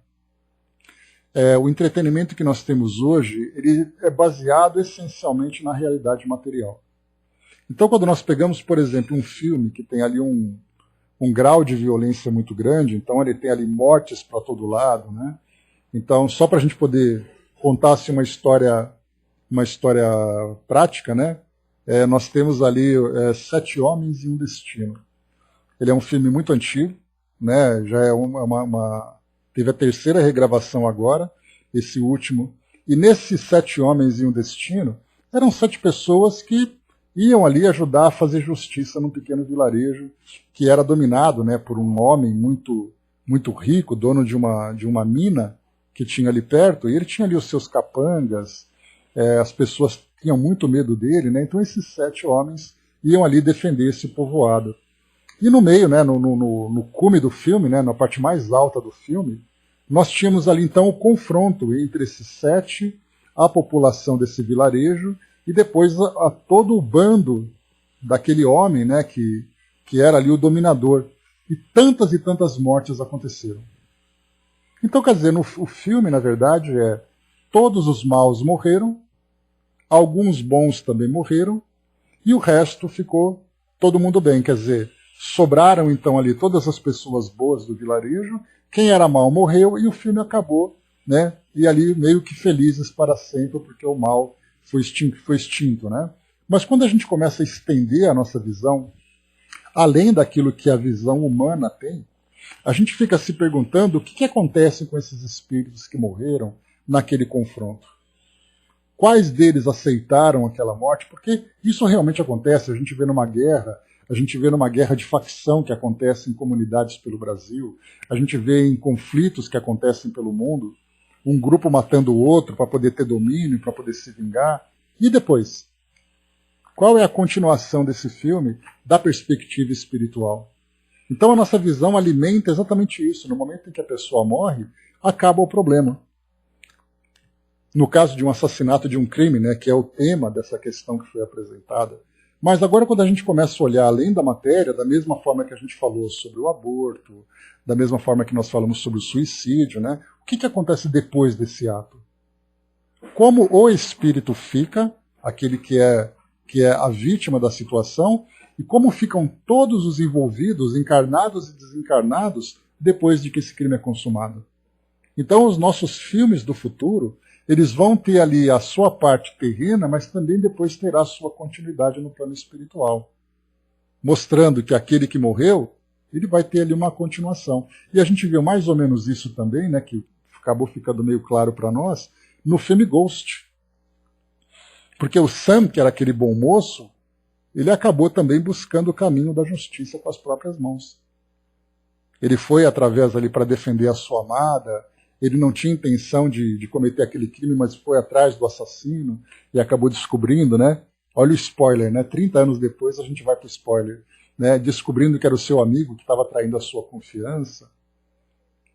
o entretenimento que nós temos hoje, ele é baseado essencialmente na realidade material. Então, quando nós pegamos, por exemplo, um filme que tem ali um grau de violência muito grande, então ele tem ali mortes para todo lado, né? Então, só para a gente poder contar assim, uma história prática, né? Nós temos ali 7 Homens e um Destino. Ele é um filme muito antigo, né? Já é teve a terceira regravação agora, esse último. E nesses 7 Homens e um Destino, eram 7 pessoas que iam ali ajudar a fazer justiça num pequeno vilarejo que era dominado, né, por um homem muito, muito rico, dono de uma mina que tinha ali perto, e ele tinha ali os seus capangas, as pessoas tinham muito medo dele, né? Então esses 7 homens iam ali defender esse povoado. E no meio, né, no cume do filme, né, na parte mais alta do filme, nós tínhamos ali então o confronto entre esses 7, a população desse vilarejo, e depois todo o bando daquele homem, né, que era ali o dominador. e tantas mortes aconteceram. Então, quer dizer, o filme, na verdade, todos os maus morreram, alguns bons também morreram, e o resto ficou todo mundo bem. Quer dizer, sobraram então ali todas as pessoas boas do vilarejo, quem era mal morreu e o filme acabou, né? E ali meio que felizes para sempre, porque o mal foi extinto, né? Mas quando a gente começa a estender a nossa visão, além daquilo que a visão humana tem, a gente fica se perguntando o que acontece com esses espíritos que morreram naquele confronto. Quais deles aceitaram aquela morte? Porque isso realmente acontece, a gente vê numa guerra de facção que acontece em comunidades pelo Brasil, a gente vê em conflitos que acontecem pelo mundo, um grupo matando o outro para poder ter domínio, para poder se vingar. E depois? Qual é a continuação desse filme da perspectiva espiritual? Então a nossa visão alimenta exatamente isso. No momento em que a pessoa morre, acaba o problema. No caso de um assassinato, de um crime, né, que é o tema dessa questão que foi apresentada. Mas agora, quando a gente começa a olhar além da matéria, da mesma forma que a gente falou sobre o aborto, da mesma forma que nós falamos sobre o suicídio, né, o que acontece depois desse ato? Como o espírito fica, aquele que é a vítima da situação, e como ficam todos os envolvidos, encarnados e desencarnados, depois de que esse crime é consumado. Então, os nossos filmes do futuro, eles vão ter ali a sua parte terrena, mas também depois terá a sua continuidade no plano espiritual, mostrando que aquele que morreu, ele vai ter ali uma continuação. E a gente viu mais ou menos isso também, né, que acabou ficando meio claro para nós, no filme Ghost. Porque o Sam, que era aquele bom moço, ele acabou também buscando o caminho da justiça com as próprias mãos. Ele foi através ali para defender a sua amada, ele não tinha intenção de cometer aquele crime, mas foi atrás do assassino e acabou descobrindo, né? Olha o spoiler, né? 30 anos depois a gente vai para o spoiler, né? Descobrindo que era o seu amigo que estava traindo a sua confiança.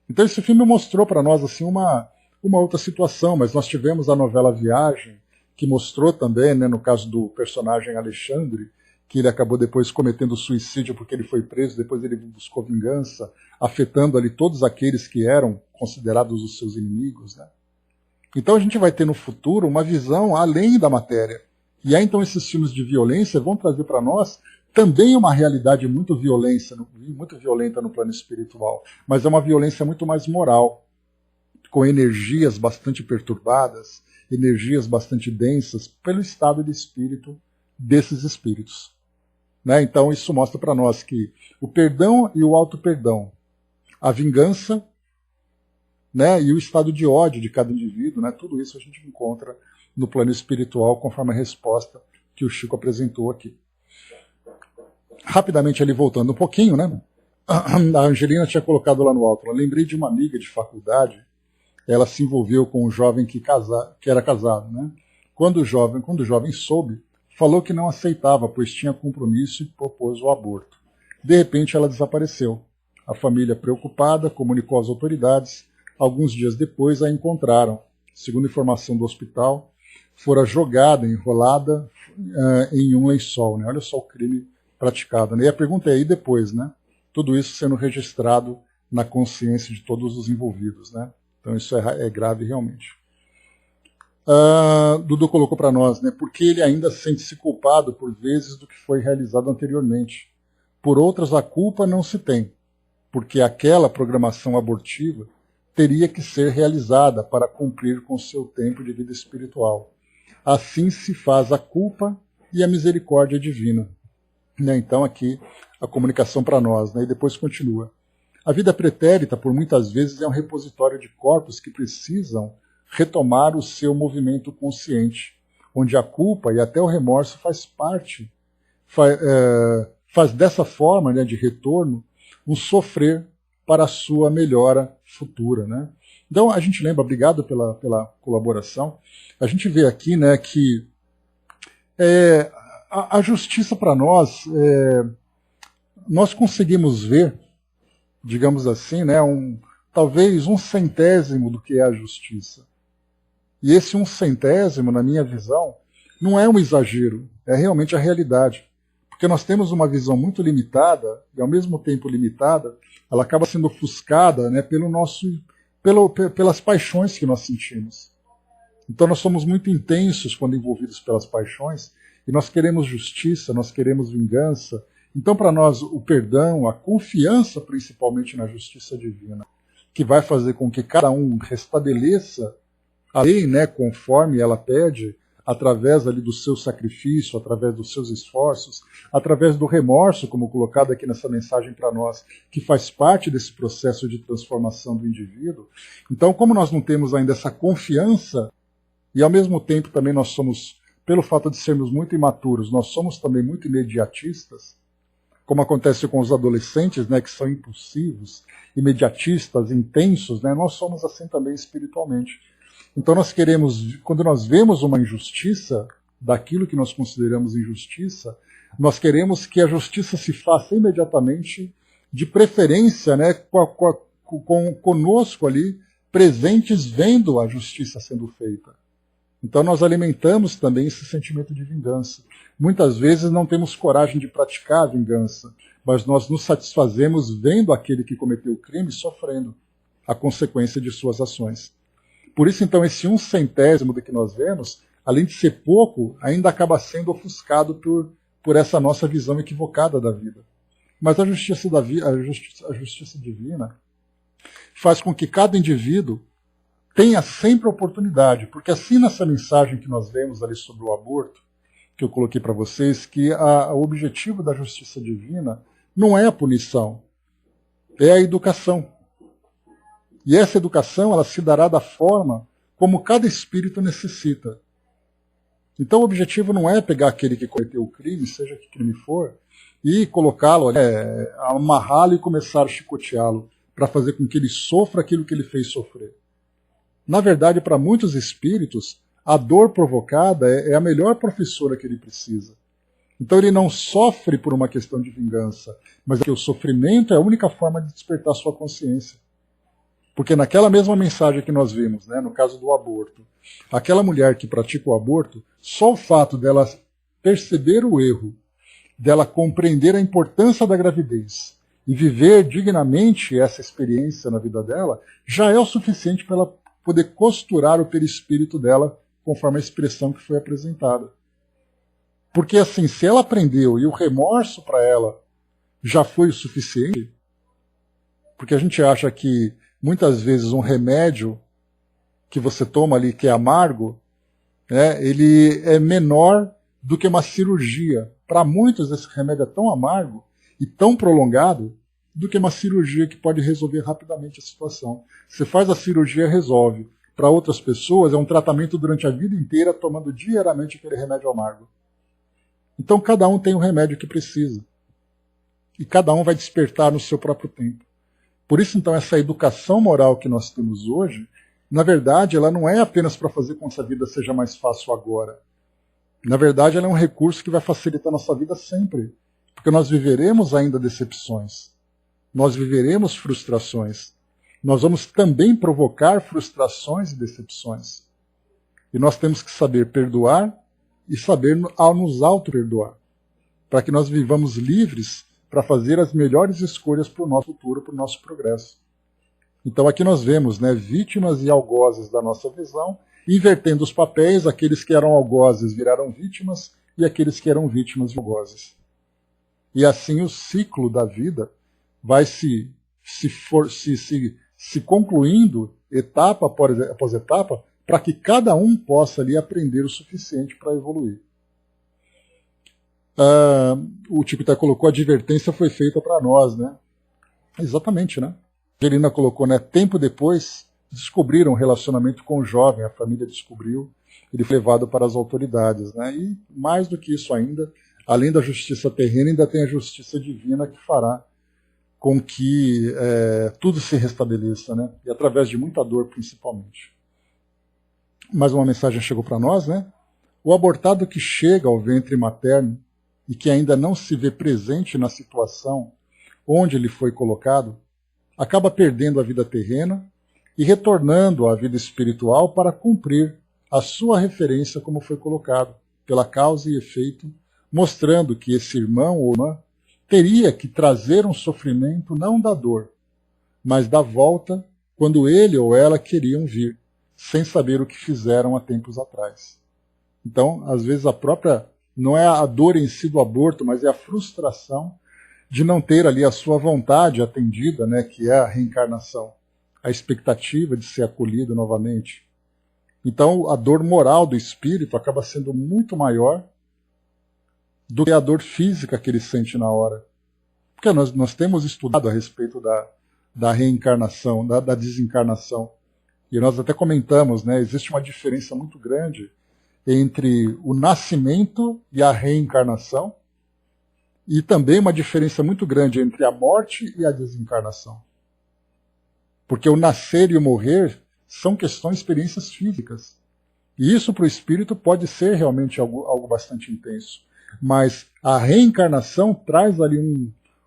Então esse filme mostrou para nós assim uma outra situação, mas nós tivemos a novela Viagem, que mostrou também, né, no caso do personagem Alexandre, que ele acabou depois cometendo suicídio porque ele foi preso, depois ele buscou vingança, afetando ali todos aqueles que eram considerados os seus inimigos, né? Então a gente vai ter no futuro uma visão além da matéria. E aí então esses filmes de violência vão trazer para nós também uma realidade muito violenta no plano espiritual, mas é uma violência muito mais moral, com energias bastante perturbadas, energias bastante densas, pelo estado de espírito desses espíritos. Né? Então isso mostra para nós que o perdão e o auto-perdão, a vingança, né, e o estado de ódio de cada indivíduo, né, tudo isso a gente encontra no plano espiritual, conforme a resposta que o Chico apresentou aqui. Rapidamente ali voltando um pouquinho, né, a Angelina tinha colocado lá no alto, eu lembrei de uma amiga de faculdade, ela se envolveu com um jovem que era casado. Né? Quando o jovem soube, falou que não aceitava, pois tinha compromisso e propôs o aborto. De repente ela desapareceu. A família, preocupada, comunicou às autoridades. Alguns dias depois a encontraram. Segundo informação do hospital, fora jogada, enrolada em um lençol. Né? Olha só o crime praticado. Né? E a pergunta é, e depois? Né? Tudo isso sendo registrado na consciência de todos os envolvidos. Né? Então isso é grave realmente. Dudu colocou para nós, né, porque ele ainda sente-se culpado por vezes do que foi realizado anteriormente. Por outras, a culpa não se tem, porque aquela programação abortiva teria que ser realizada para cumprir com seu tempo de vida espiritual. Assim se faz a culpa e a misericórdia divina. Né, então aqui a comunicação para nós, né, e depois continua. A vida pretérita, por muitas vezes, é um repositório de corpos que precisam retomar o seu movimento consciente, onde a culpa e até o remorso faz dessa forma, né, de retorno um sofrer para a sua melhora futura. Né? Então a gente lembra, obrigado pela colaboração, a gente vê aqui, né, que a justiça para nós, nós conseguimos ver, digamos assim, né, talvez 1/100º do que é a justiça. E esse 1/100º, na minha visão, não é um exagero, é realmente a realidade. porque nós temos uma visão muito limitada, e ao mesmo tempo limitada, ela acaba sendo ofuscada, né, pelas paixões que nós sentimos. Então nós somos muito intensos quando envolvidos pelas paixões, e nós queremos justiça, nós queremos vingança. Então para nós o perdão, a confiança principalmente na justiça divina, que vai fazer com que cada um restabeleça a lei, né, conforme ela pede, através ali do seu sacrifício, através dos seus esforços, através do remorso, como colocado aqui nessa mensagem para nós, que faz parte desse processo de transformação do indivíduo. Então, como nós não temos ainda essa confiança, e ao mesmo tempo também nós somos, pelo fato de sermos muito imaturos, nós somos também muito imediatistas, como acontece com os adolescentes, né, que são impulsivos, imediatistas, intensos, né, nós somos assim também espiritualmente. Então nós queremos, quando nós vemos uma injustiça, daquilo que nós consideramos injustiça, nós queremos que a justiça se faça imediatamente, de preferência, né, conosco ali, presentes, vendo a justiça sendo feita. Então nós alimentamos também esse sentimento de vingança. Muitas vezes não temos coragem de praticar a vingança, mas nós nos satisfazemos vendo aquele que cometeu o crime sofrendo a consequência de suas ações. Por isso, então, esse 1/100º do que nós vemos, além de ser pouco, ainda acaba sendo ofuscado por essa nossa visão equivocada da vida. Mas a justiça divina faz com que cada indivíduo tenha sempre oportunidade, porque assim nessa mensagem que nós vemos ali sobre o aborto, que eu coloquei para vocês, que o objetivo da justiça divina não é a punição, é a educação. E essa educação ela se dará da forma como cada espírito necessita. Então o objetivo não é pegar aquele que cometeu o crime, seja que crime for, e colocá-lo, amarrá-lo e começar a chicoteá-lo, para fazer com que ele sofra aquilo que ele fez sofrer. Na verdade, para muitos espíritos, a dor provocada é a melhor professora que ele precisa. Então ele não sofre por uma questão de vingança, mas é que o sofrimento é a única forma de despertar sua consciência. Porque naquela mesma mensagem que nós vimos, né, no caso do aborto, aquela mulher que pratica o aborto, só o fato dela perceber o erro, dela compreender a importância da gravidez e viver dignamente essa experiência na vida dela, já é o suficiente para ela poder costurar o perispírito dela conforme a expressão que foi apresentada. Porque assim, se ela aprendeu e o remorso para ela já foi o suficiente, porque a gente acha que muitas vezes um remédio que você toma ali, que é amargo, né, ele é menor do que uma cirurgia. Para muitos esse remédio é tão amargo e tão prolongado do que uma cirurgia que pode resolver rapidamente a situação. Você faz a cirurgia, resolve. Para outras pessoas é um tratamento durante a vida inteira, tomando diariamente aquele remédio amargo. Então cada um tem o remédio que precisa. E cada um vai despertar no seu próprio tempo. Por isso, então, essa educação moral que nós temos hoje, na verdade, ela não é apenas para fazer com que a vida seja mais fácil agora. Na verdade, ela é um recurso que vai facilitar a nossa vida sempre. Porque nós viveremos ainda decepções. Nós viveremos frustrações. Nós vamos também provocar frustrações e decepções. E nós temos que saber perdoar e saber nos auto-perdoar. Para que nós vivamos livres para fazer as melhores escolhas para o nosso futuro, para o nosso progresso. Então aqui nós vemos, né, vítimas e algozes da nossa visão, invertendo os papéis, aqueles que eram algozes viraram vítimas, e aqueles que eram vítimas e algozes. E assim o ciclo da vida vai se concluindo etapa após etapa, para que cada um possa ali aprender o suficiente para evoluir. O Tico até colocou, a advertência foi feita para nós, né? Exatamente, né? A Angelina colocou, né? Tempo depois, descobriram um relacionamento com o jovem, a família descobriu, ele foi levado para as autoridades, né? E mais do que isso ainda, além da justiça terrena, ainda tem a justiça divina que fará com que tudo se restabeleça, né? E através de muita dor, principalmente. Mais uma mensagem chegou para nós, né? O abortado que chega ao ventre materno e que ainda não se vê presente na situação onde ele foi colocado, acaba perdendo a vida terrena e retornando à vida espiritual para cumprir a sua referência como foi colocado, pela causa e efeito mostrando que esse irmão ou irmã teria que trazer um sofrimento não da dor, mas da volta quando ele ou ela queriam vir, sem saber o que fizeram há tempos atrás. Então, às vezes, não é a dor em si do aborto, mas é a frustração de não ter ali a sua vontade atendida, né, que é a reencarnação, a expectativa de ser acolhido novamente. Então, a dor moral do espírito acaba sendo muito maior do que a dor física que ele sente na hora. Porque nós temos estudado a respeito da reencarnação, da desencarnação. E nós até comentamos, né, existe uma diferença muito grande entre o nascimento e a reencarnação, e também uma diferença muito grande entre a morte e a desencarnação. Porque o nascer e o morrer são experiências físicas. E isso para o espírito pode ser realmente algo bastante intenso. Mas a reencarnação traz ali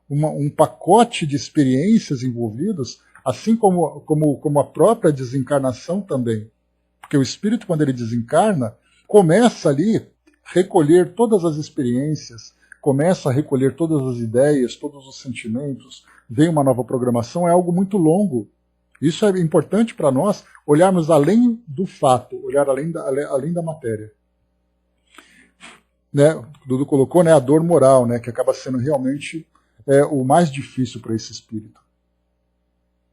um pacote de experiências envolvidas, assim como a própria desencarnação também. Porque o espírito, quando ele desencarna, começa ali a recolher todas as experiências, começa a recolher todas as ideias, todos os sentimentos, vem uma nova programação, é algo muito longo. Isso é importante para nós olharmos além do fato, olhar além da matéria. Né? O Dudu colocou, né, a dor moral, né, que acaba sendo realmente o mais difícil para esse espírito.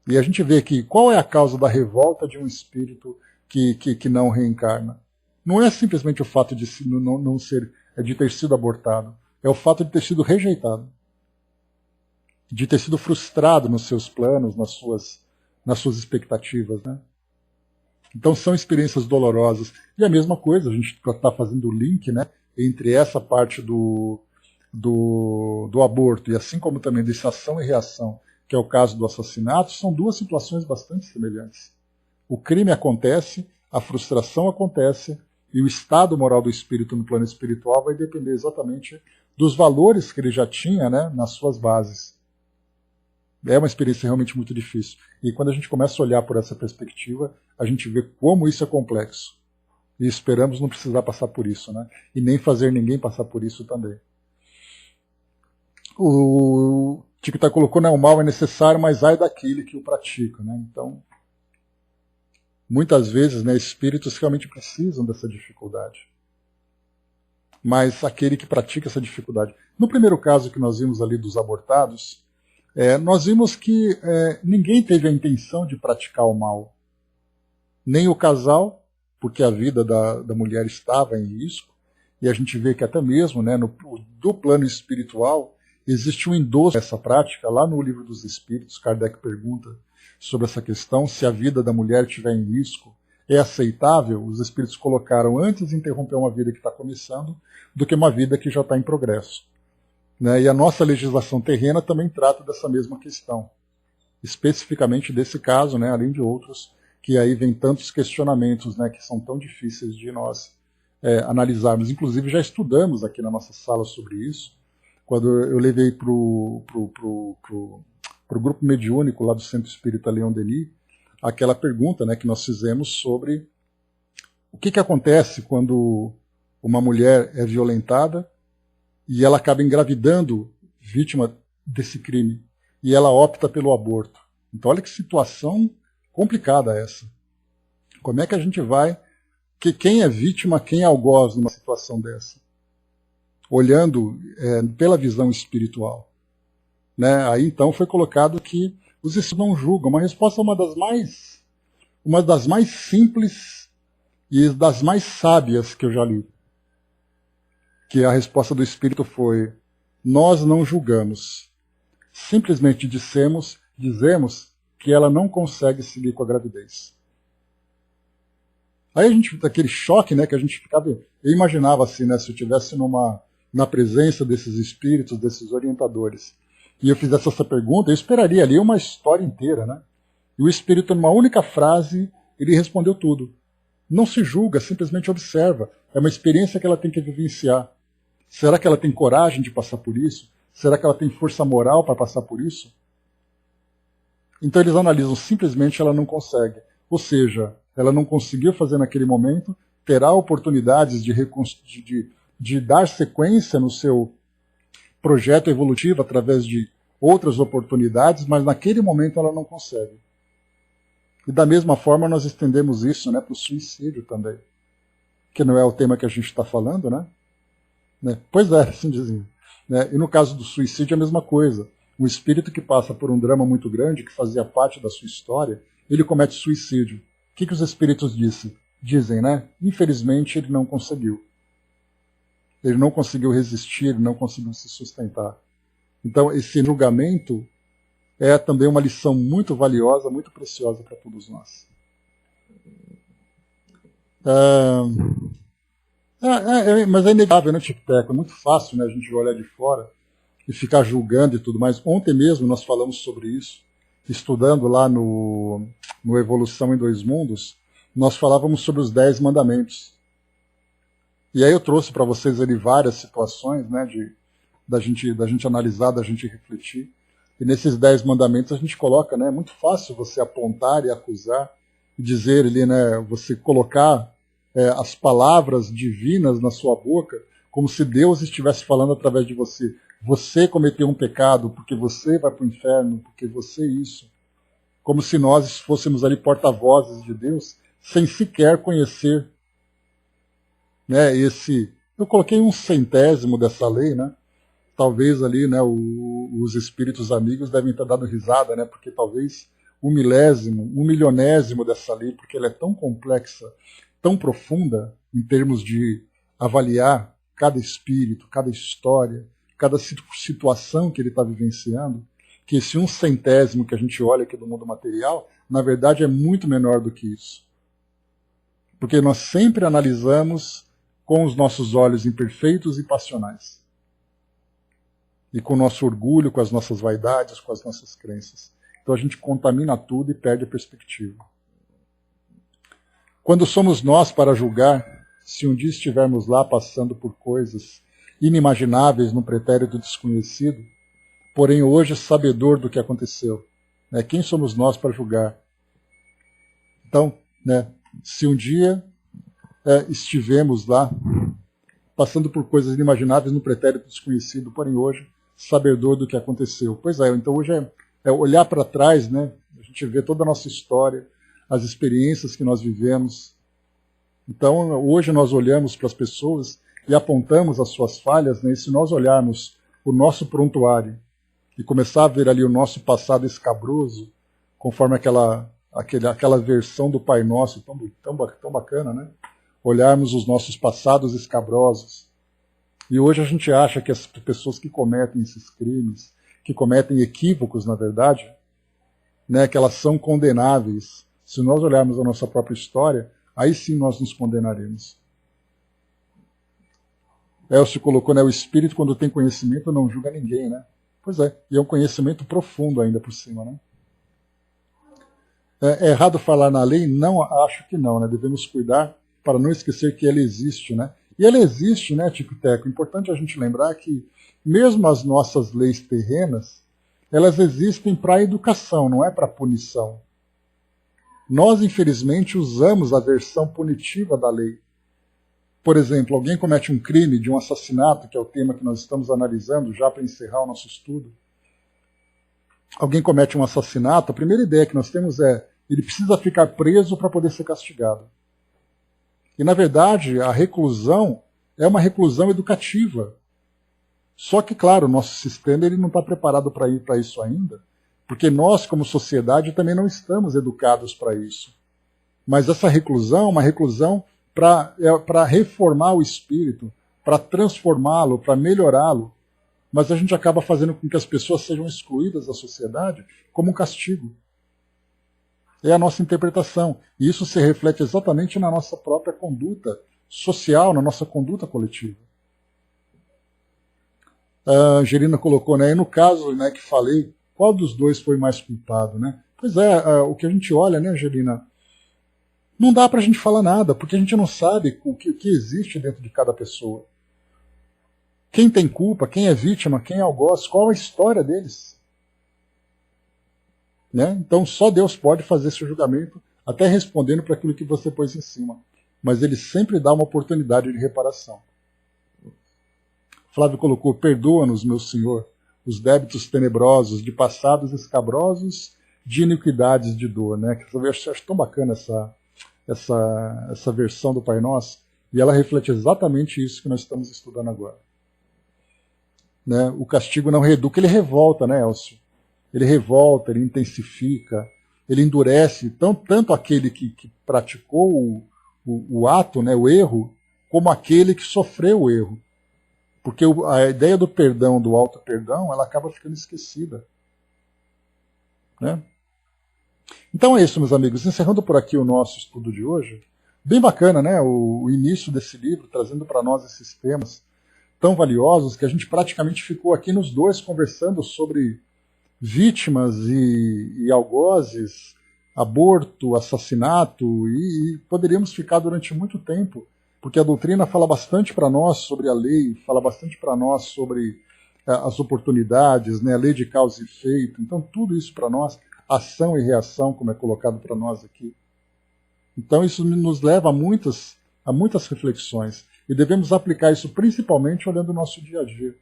E a gente vê que qual é a causa da revolta de um espírito que não reencarna? Não é simplesmente o fato de de ter sido abortado, é o fato de ter sido rejeitado, de ter sido frustrado nos seus planos, nas suas expectativas, né? Então são experiências dolorosas. E a mesma coisa, a gente está fazendo o link, né, entre essa parte do aborto e assim como também dessa ação e reação, que é o caso do assassinato, são duas situações bastante semelhantes. O crime acontece, a frustração acontece, e o estado moral do espírito no plano espiritual vai depender exatamente dos valores que ele já tinha, né, nas suas bases. É uma experiência realmente muito difícil. E quando a gente começa a olhar por essa perspectiva, a gente vê como isso é complexo. E esperamos não precisar passar por isso, né? E nem fazer ninguém passar por isso também. O Tiquitá colocou, né, o mal é necessário, mas ai daquele que o pratica, né? Então, muitas vezes, né, espíritos realmente precisam dessa dificuldade. Mas aquele que pratica essa dificuldade. No primeiro caso que nós vimos ali dos abortados, nós vimos que ninguém teve a intenção de praticar o mal. Nem o casal, porque a vida da mulher estava em risco, e a gente vê que até mesmo, né, do plano espiritual existe um endosso dessa prática. Lá no Livro dos Espíritos, Kardec pergunta sobre essa questão, se a vida da mulher estiver em risco, é aceitável? Os espíritos colocaram antes de interromper uma vida que está começando do que uma vida que já está em progresso. Né? E a nossa legislação terrena também trata dessa mesma questão, especificamente desse caso, né, além de outros, que aí vem tantos questionamentos, né, que são tão difíceis de nós analisarmos. Inclusive já estudamos aqui na nossa sala sobre isso, quando eu levei para o grupo mediúnico lá do Centro Espírita Leon Denis, aquela pergunta, né, que nós fizemos sobre o que acontece quando uma mulher é violentada e ela acaba engravidando vítima desse crime, e ela opta pelo aborto. Então olha que situação complicada essa. Como é que a gente vai... Quem é vítima, quem é algoz numa situação dessa? Olhando pela visão espiritual. Né? Aí então foi colocado que os espíritos não julgam. Uma resposta uma das mais simples e das mais sábias que eu já li. Que a resposta do espírito foi: nós não julgamos. Simplesmente dizemos que ela não consegue seguir com a gravidez. Aí a gente, aquele choque, né, que a gente ficava... Eu imaginava assim, né, se eu estivesse na presença desses espíritos, desses orientadores, e eu fizesse essa pergunta, eu esperaria ali uma história inteira, né? E o espírito, numa única frase, ele respondeu tudo. Não se julga, simplesmente observa. É uma experiência que ela tem que vivenciar. Será que ela tem coragem de passar por isso? Será que ela tem força moral para passar por isso? Então eles analisam, simplesmente ela não consegue. Ou seja, ela não conseguiu fazer naquele momento, terá oportunidades de de dar sequência no seu projeto evolutivo através de outras oportunidades, mas naquele momento ela não consegue. E da mesma forma nós estendemos isso, né, para o suicídio também, que não é o tema que a gente está falando, né? Pois é, assim dizia. Né? E no caso do suicídio é a mesma coisa. Um espírito que passa por um drama muito grande, que fazia parte da sua história, ele comete suicídio. O que os espíritos dizem, né? Infelizmente ele não conseguiu. Ele não conseguiu resistir, ele não conseguiu se sustentar. Então esse julgamento é também uma lição muito valiosa, muito preciosa para todos nós. Mas é inegável, né, Tic-Teco? É muito fácil, né, a gente olhar de fora e ficar julgando e tudo mais. Ontem mesmo nós falamos sobre isso, estudando lá no Evolução em Dois Mundos, nós falávamos sobre os 10 mandamentos. E aí eu trouxe para vocês ali várias situações, né, da gente analisar, da gente refletir. E nesses 10 mandamentos a gente coloca, né, é muito fácil você apontar e acusar, e dizer ali, né, você colocar as palavras divinas na sua boca, como se Deus estivesse falando através de você. Você cometeu um pecado porque você vai para o inferno, porque você isso. Como se nós fôssemos ali porta-vozes de Deus, sem sequer conhecer, né, eu coloquei 1/100º dessa lei, né? Talvez ali, né, os espíritos amigos devem ter dado risada, né? Porque talvez 1/1000º, 1/1000º dessa lei, porque ela é tão complexa, tão profunda em termos de avaliar cada espírito, cada história, cada situação que ele está vivenciando, que esse 1/100º que a gente olha aqui do mundo material, na verdade é muito menor do que isso. Porque nós sempre analisamos com os nossos olhos imperfeitos e passionais. E com o nosso orgulho, com as nossas vaidades, com as nossas crenças. Então a gente contamina tudo e perde a perspectiva. Quando somos nós para julgar, se um dia estivermos lá passando por coisas inimagináveis no pretérito desconhecido, porém hoje sabedor do que aconteceu, né? Quem somos nós para julgar? Então, né, se um dia estivemos lá passando por coisas inimagináveis no pretérito desconhecido, porém hoje sabedor do que aconteceu. Pois é, então hoje é olhar para trás, né? A gente vê toda a nossa história, as experiências que nós vivemos. Então hoje nós olhamos para as pessoas e apontamos as suas falhas, né? E se nós olharmos o nosso prontuário e começar a ver ali o nosso passado escabroso, conforme aquela versão do Pai Nosso tão bacana, né? Olharmos os nossos passados escabrosos. E hoje a gente acha que as pessoas que cometem esses crimes, que cometem equívocos, na verdade, né, que elas são condenáveis. Se nós olharmos a nossa própria história, aí sim nós nos condenaremos. Elcio colocou, né, o espírito, quando tem conhecimento, não julga ninguém, né? Pois é, e é um conhecimento profundo ainda por cima, né? É errado falar na lei? Não, acho que não, né? Devemos cuidar para não esquecer que ela existe, né? E ela existe, né, Tic-Teco? Importante a gente lembrar que mesmo as nossas leis terrenas, elas existem para a educação, não é para a punição. Nós, infelizmente, usamos a versão punitiva da lei. Por exemplo, alguém comete um crime de um assassinato, que é o tema que nós estamos analisando já para encerrar o nosso estudo. Alguém comete um assassinato, a primeira ideia que nós temos é ele precisa ficar preso para poder ser castigado. E, na verdade, a reclusão é uma reclusão educativa. Só que, claro, o nosso sistema ele não está preparado para ir para isso ainda, porque nós, como sociedade, também não estamos educados para isso. Mas essa reclusão é uma reclusão para reformar o espírito, para transformá-lo, para melhorá-lo. Mas a gente acaba fazendo com que as pessoas sejam excluídas da sociedade como um castigo. É a nossa interpretação. E isso se reflete exatamente na nossa própria conduta social, na nossa conduta coletiva. A Angelina colocou, né, e no caso, né, que falei, qual dos dois foi mais culpado, né? Pois é, o que a gente olha, né, Angelina, não dá para a gente falar nada, porque a gente não sabe o que existe dentro de cada pessoa. Quem tem culpa, quem é vítima, quem é algoz, qual a história deles? Né? Então só Deus pode fazer esse julgamento, até respondendo para aquilo que você pôs em cima. Mas ele sempre dá uma oportunidade de reparação. Flávio colocou: perdoa-nos, meu Senhor, os débitos tenebrosos de passados escabrosos, de iniquidades de dor. Né? Eu acho tão bacana essa versão do Pai Nosso, e ela reflete exatamente isso que nós estamos estudando agora. Né? O castigo não reeduca, ele revolta, né, Elcio? Ele revolta, ele intensifica, ele endurece tanto aquele que praticou o ato, né, o erro, como aquele que sofreu o erro. Porque a ideia do perdão, do auto-perdão, ela acaba ficando esquecida. Né? Então é isso, meus amigos. Encerrando por aqui o nosso estudo de hoje. Bem bacana, né? O início desse livro, trazendo para nós esses temas tão valiosos, que a gente praticamente ficou aqui nos dois conversando sobre vítimas e algozes, aborto, assassinato, e poderíamos ficar durante muito tempo, porque a doutrina fala bastante para nós sobre a lei, fala bastante para nós sobre as oportunidades, né, a lei de causa e efeito. Então, tudo isso para nós, ação e reação, como é colocado para nós aqui. Então, isso nos leva a muitas reflexões, e devemos aplicar isso principalmente olhando o nosso dia a dia.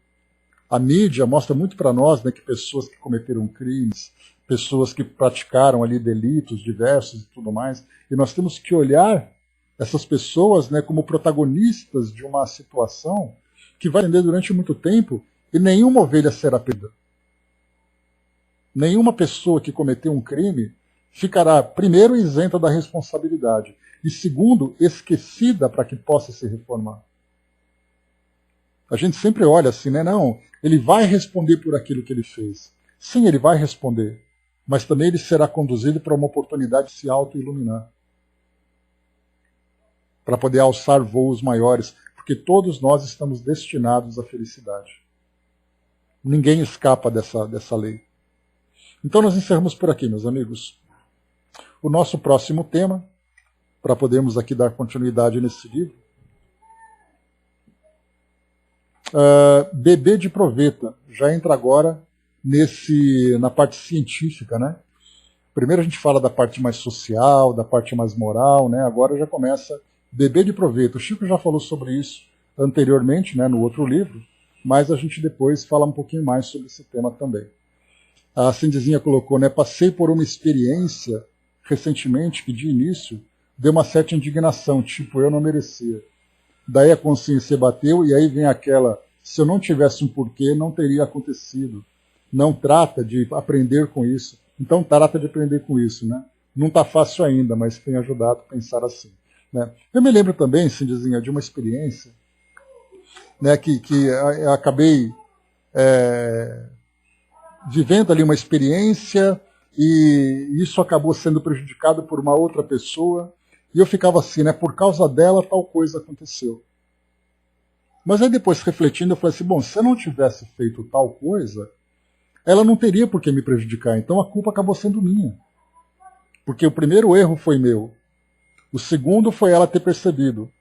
A mídia mostra muito para nós, né, que pessoas que cometeram crimes, pessoas que praticaram ali delitos diversos e tudo mais, e nós temos que olhar essas pessoas, né, como protagonistas de uma situação que vai atender durante muito tempo, e nenhuma ovelha será perdida. Nenhuma pessoa que cometeu um crime ficará, primeiro, isenta da responsabilidade, e segundo, esquecida para que possa se reformar. A gente sempre olha assim, né? Não, ele vai responder por aquilo que ele fez. Sim, ele vai responder, mas também ele será conduzido para uma oportunidade de se auto-iluminar, para poder alçar voos maiores, porque todos nós estamos destinados à felicidade. Ninguém escapa dessa lei. Então nós encerramos por aqui, meus amigos. O nosso próximo tema, para podermos aqui dar continuidade nesse livro, bebê de proveta, já entra agora na parte científica, né? Primeiro a gente fala da parte mais social, da parte mais moral, né? Agora já começa bebê de proveta. O Chico já falou sobre isso anteriormente, né, no outro livro, mas a gente depois fala um pouquinho mais sobre esse tema também. A Cindizinha colocou, né, passei por uma experiência recentemente que de início deu uma certa indignação, tipo, eu não merecia. Daí a consciência bateu e aí vem aquela, se eu não tivesse um porquê, não teria acontecido. Não trata de aprender com isso. Então trata de aprender com isso, né? Não está fácil ainda, mas tem ajudado a pensar assim. Né? Eu me lembro também, Cindizinha, de uma experiência, né, que eu acabei vivendo ali uma experiência e isso acabou sendo prejudicado por uma outra pessoa. E eu ficava assim, né? Por causa dela, tal coisa aconteceu. Mas aí depois, refletindo, eu falei assim, bom, se eu não tivesse feito tal coisa, ela não teria por que me prejudicar. Então a culpa acabou sendo minha. Porque o primeiro erro foi meu. O segundo foi ela ter percebido.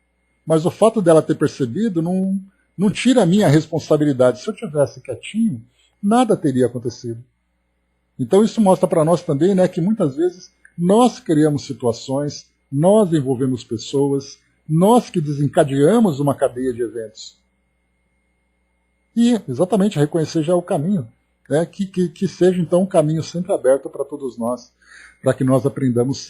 Mas o fato dela ter percebido não tira a minha responsabilidade. Se eu tivesse quietinho, nada teria acontecido. Então isso mostra para nós também, né, que muitas vezes nós criamos situações, nós envolvemos pessoas, nós que desencadeamos uma cadeia de eventos. E exatamente reconhecer já o caminho, né, que seja então um caminho sempre aberto para todos nós, para que nós aprendamos sempre.